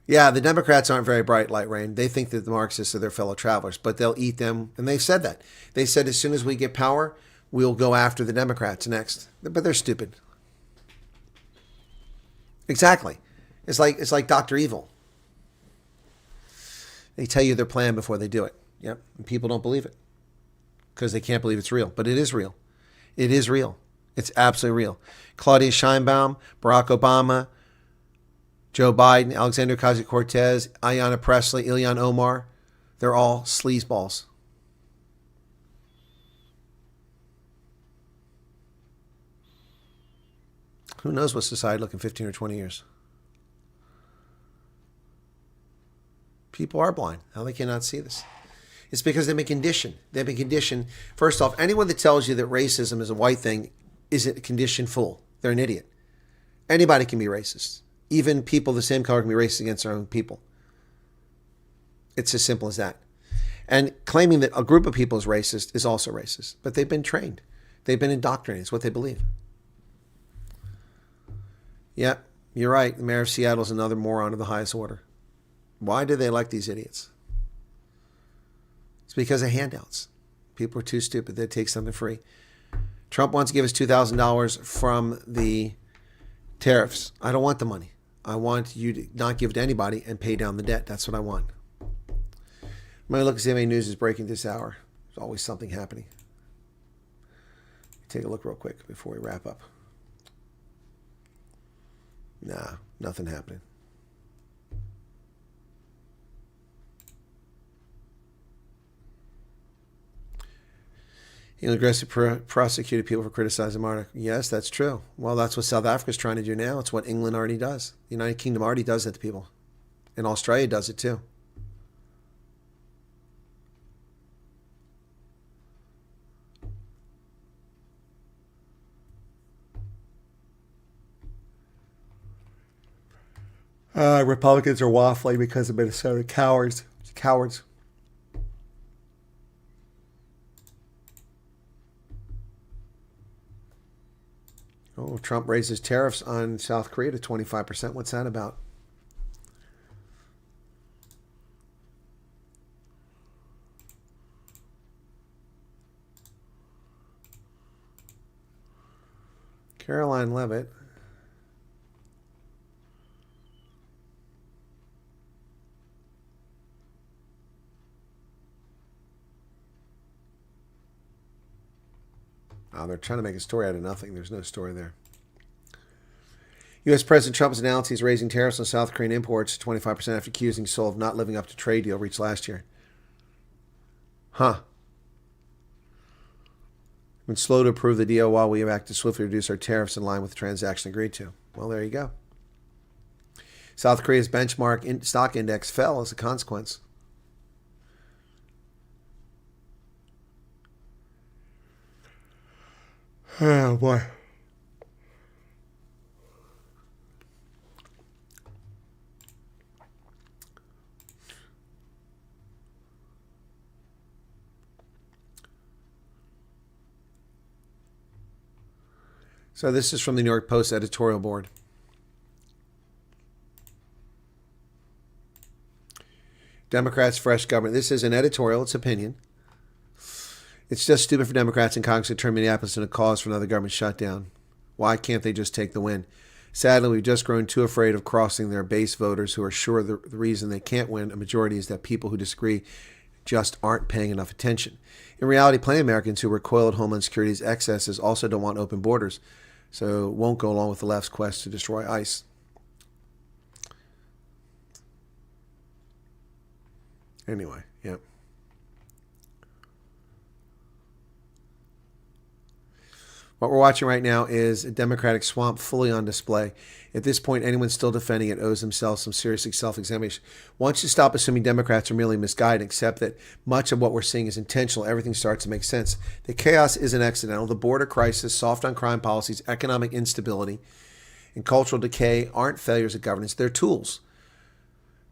S2: Yeah, the Democrats aren't very bright, Light Rain. They think that the Marxists are their fellow travelers, but they'll eat them. And they've said that. They said as soon as we get power, we'll go after the Democrats next. But they're stupid. Exactly. It's like Dr. Evil. They tell you their plan before they do it. Yep. And people don't believe it because they can't believe it's real. But it is real. It is real. It's absolutely real. Claudia Sheinbaum, Barack Obama, Joe Biden, Alexandria Ocasio-Cortez, Ayanna Pressley, Ilhan Omar, they're all sleazeballs. Who knows what society look in 15 or 20 years? People are blind. How they cannot see this? It's because they've been conditioned. They've been conditioned. First off, anyone that tells you that racism is a white thing is a conditioned fool. They're an idiot. Anybody can be racist. Even people the same color can be racist against their own people. It's as simple as that. And claiming that a group of people is racist is also racist. But they've been trained. They've been indoctrinated. It's what they believe. Yep, you're right. The mayor of Seattle is another moron of the highest order. Why do they elect these idiots? It's because of handouts. People are too stupid. They take something free. Trump wants to give us $2,000 from the tariffs. I don't want the money. I want you to not give it to anybody and pay down the debt. That's what I want. I'm going to look and see how many news is breaking this hour. There's always something happening. Take a look real quick before we wrap up. Nah, nothing happening. He aggressively prosecuted people for criticizing monarch. Yes, that's true. Well, that's what South Africa's trying to do now. It's what England already does. The United Kingdom already does that to people. And Australia does it too. Republicans are waffling because of Minnesota. Cowards. Cowards. Oh, Trump raises tariffs on South Korea to 25%. What's that about? Caroline Levitt. Oh, they're trying to make a story out of nothing. There's no story there. U.S. President Trump has announced he's raising tariffs on South Korean imports to 25% after accusing Seoul of not living up to trade deal reached last year. Huh. Been slow to approve the deal while we have acted swiftly to reduce our tariffs in line with the transaction agreed to. Well, there you go. South Korea's benchmark stock index fell as a consequence. Oh, boy. So this is from the New York Post editorial board. Democrats' fresh government. This is an editorial. It's opinion. It's just stupid for Democrats in Congress to turn Minneapolis into a cause for another government shutdown. Why can't they just take the win? Sadly, we've just grown too afraid of crossing their base voters who are sure the reason they can't win a majority is that people who disagree just aren't paying enough attention. In reality, plenty of Americans who recoil at Homeland Security's excesses also don't want open borders, so won't go along with the left's quest to destroy ICE. Anyway, yep. What we're watching right now is a Democratic swamp fully on display. At this point, anyone still defending it owes themselves some serious self-examination. Once you stop assuming Democrats are merely misguided, accept that much of what we're seeing is intentional, everything starts to make sense. The chaos isn't accidental. The border crisis, soft on crime policies, economic instability, and cultural decay aren't failures of governance. They're tools.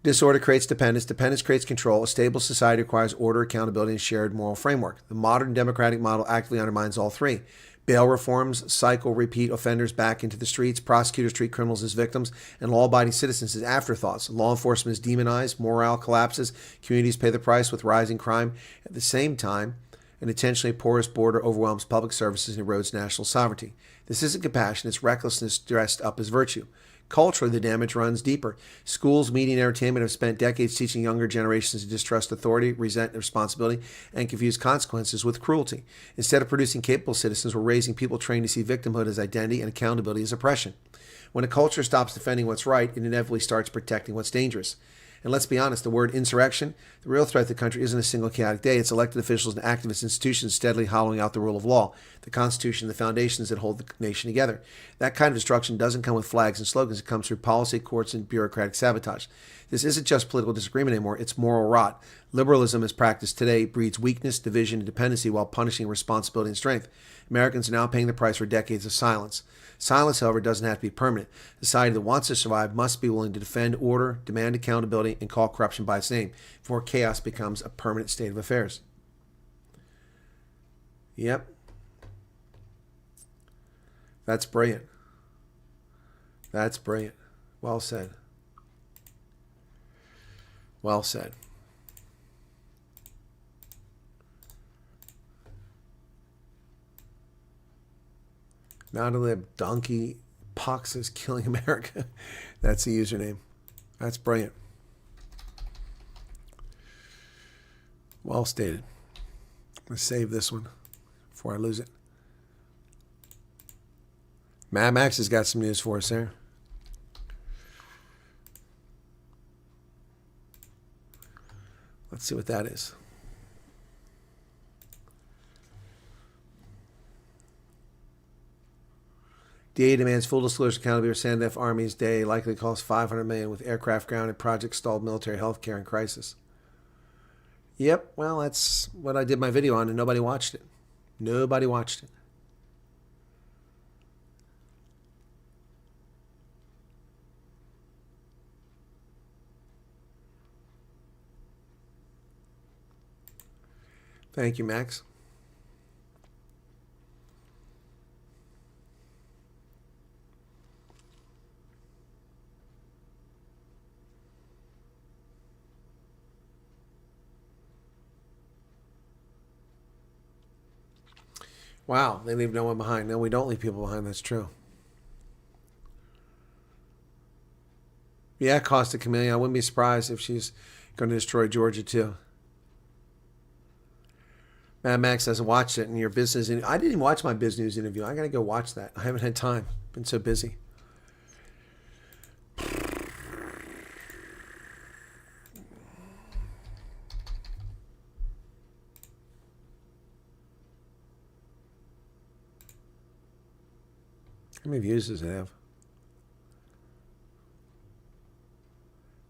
S2: Disorder creates dependence. Dependence creates control. A stable society requires order, accountability, and shared moral framework. The modern democratic model actively undermines all three. Bail reforms cycle repeat offenders back into the streets. Prosecutors treat criminals as victims and law-abiding citizens as afterthoughts. Law enforcement is demonized. Morale collapses. Communities pay the price with rising crime. At the same time, an intentionally porous border overwhelms public services and erodes national sovereignty. This isn't compassion. It's recklessness dressed up as virtue. Culturally, the damage runs deeper. Schools, media, and entertainment have spent decades teaching younger generations to distrust authority, resent responsibility, and confuse consequences with cruelty. Instead of producing capable citizens, we're raising people trained to see victimhood as identity and accountability as oppression. When a culture stops defending what's right, it inevitably starts protecting what's dangerous. And let's be honest, the word insurrection, the real threat to the country isn't a single chaotic day. It's elected officials and activist institutions steadily hollowing out the rule of law, the Constitution, the foundations that hold the nation together. That kind of destruction doesn't come with flags and slogans. It comes through policy, courts, and bureaucratic sabotage. This isn't just political disagreement anymore. It's moral rot. Liberalism as practiced today breeds weakness, division, and dependency while punishing responsibility and strength. Americans are now paying the price for decades of silence. Silence, however, doesn't have to be permanent. A society that wants to survive must be willing to defend order, demand accountability, and call corruption by its name before chaos becomes a permanent state of affairs. Yep. That's brilliant. That's brilliant. Well said. Well said. Now to live donkey pox is killing America. That's the username. That's brilliant. Well stated. Let's save this one before I lose it. Mad Max has got some news for us there. Let's see what that is. DA demands full disclosure accountability for Sandef Army's day, likely cost $500 million with aircraft grounded, project stalled, military health care in crisis. Yep, well, that's what I did my video on, and nobody watched it. Nobody watched it. Thank you, Max. Wow, they leave no one behind. No, we don't leave people behind. That's true. Yeah, Costa Chameleon. I wouldn't be surprised if she's going to destroy Georgia, too. Mad Max hasn't watched it in your business. I didn't even watch my Biz News interview. I got to go watch that. I haven't had time. Been so busy. How many views does it have?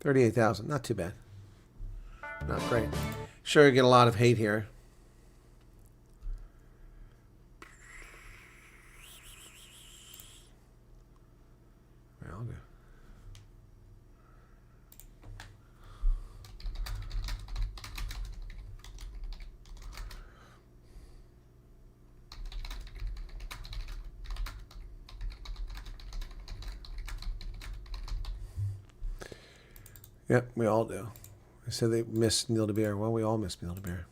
S2: 38,000. Not too bad. Not great. Sure, you get a lot of hate here. Well, okay. Yep, we all do. They said they miss Neil deBeer. Well, we all miss Neil deBeer.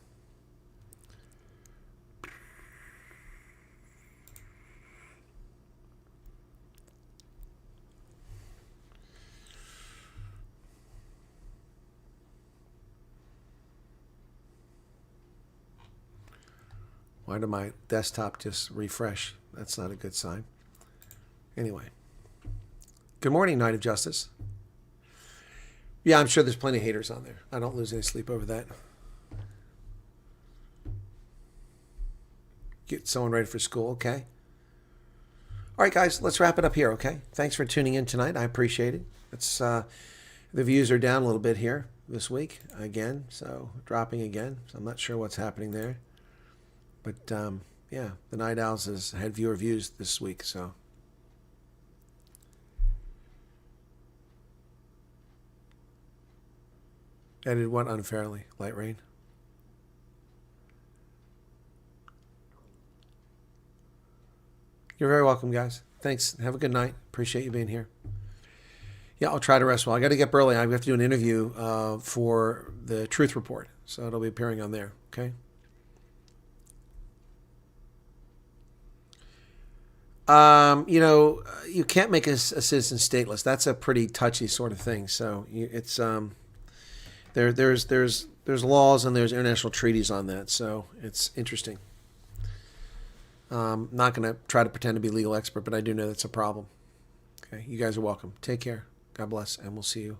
S2: Why did my desktop just refresh? That's not a good sign. Anyway. Good morning, Knight of Justice. Yeah, I'm sure there's plenty of haters on there. I don't lose any sleep over that. Get someone ready for school, okay? All right, guys, let's wrap it up here, okay? Thanks for tuning in tonight. I appreciate it. It's the views are down a little bit here this week again, so dropping again. So I'm not sure what's happening there. But, yeah, the Night Owls has had viewer views this week, so... Edited what unfairly? Light rain? You're very welcome, guys. Thanks. Have a good night. Appreciate you being here. Yeah, I'll try to rest well. I got to get early. I have to do an interview for the Truth Report, so it'll be appearing on there, okay? You know, you can't make a citizen stateless. That's a pretty touchy sort of thing. So it's... There's laws and there's international treaties on that, so it's interesting. Not going to try to pretend to be a legal expert, but I do know that's a problem. Okay, you guys are welcome. Take care. God bless, and we'll see you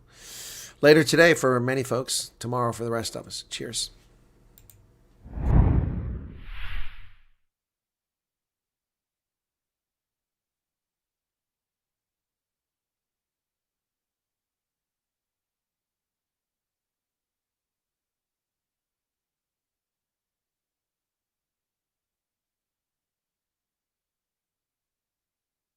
S2: later today for many folks, tomorrow for the rest of us. Cheers.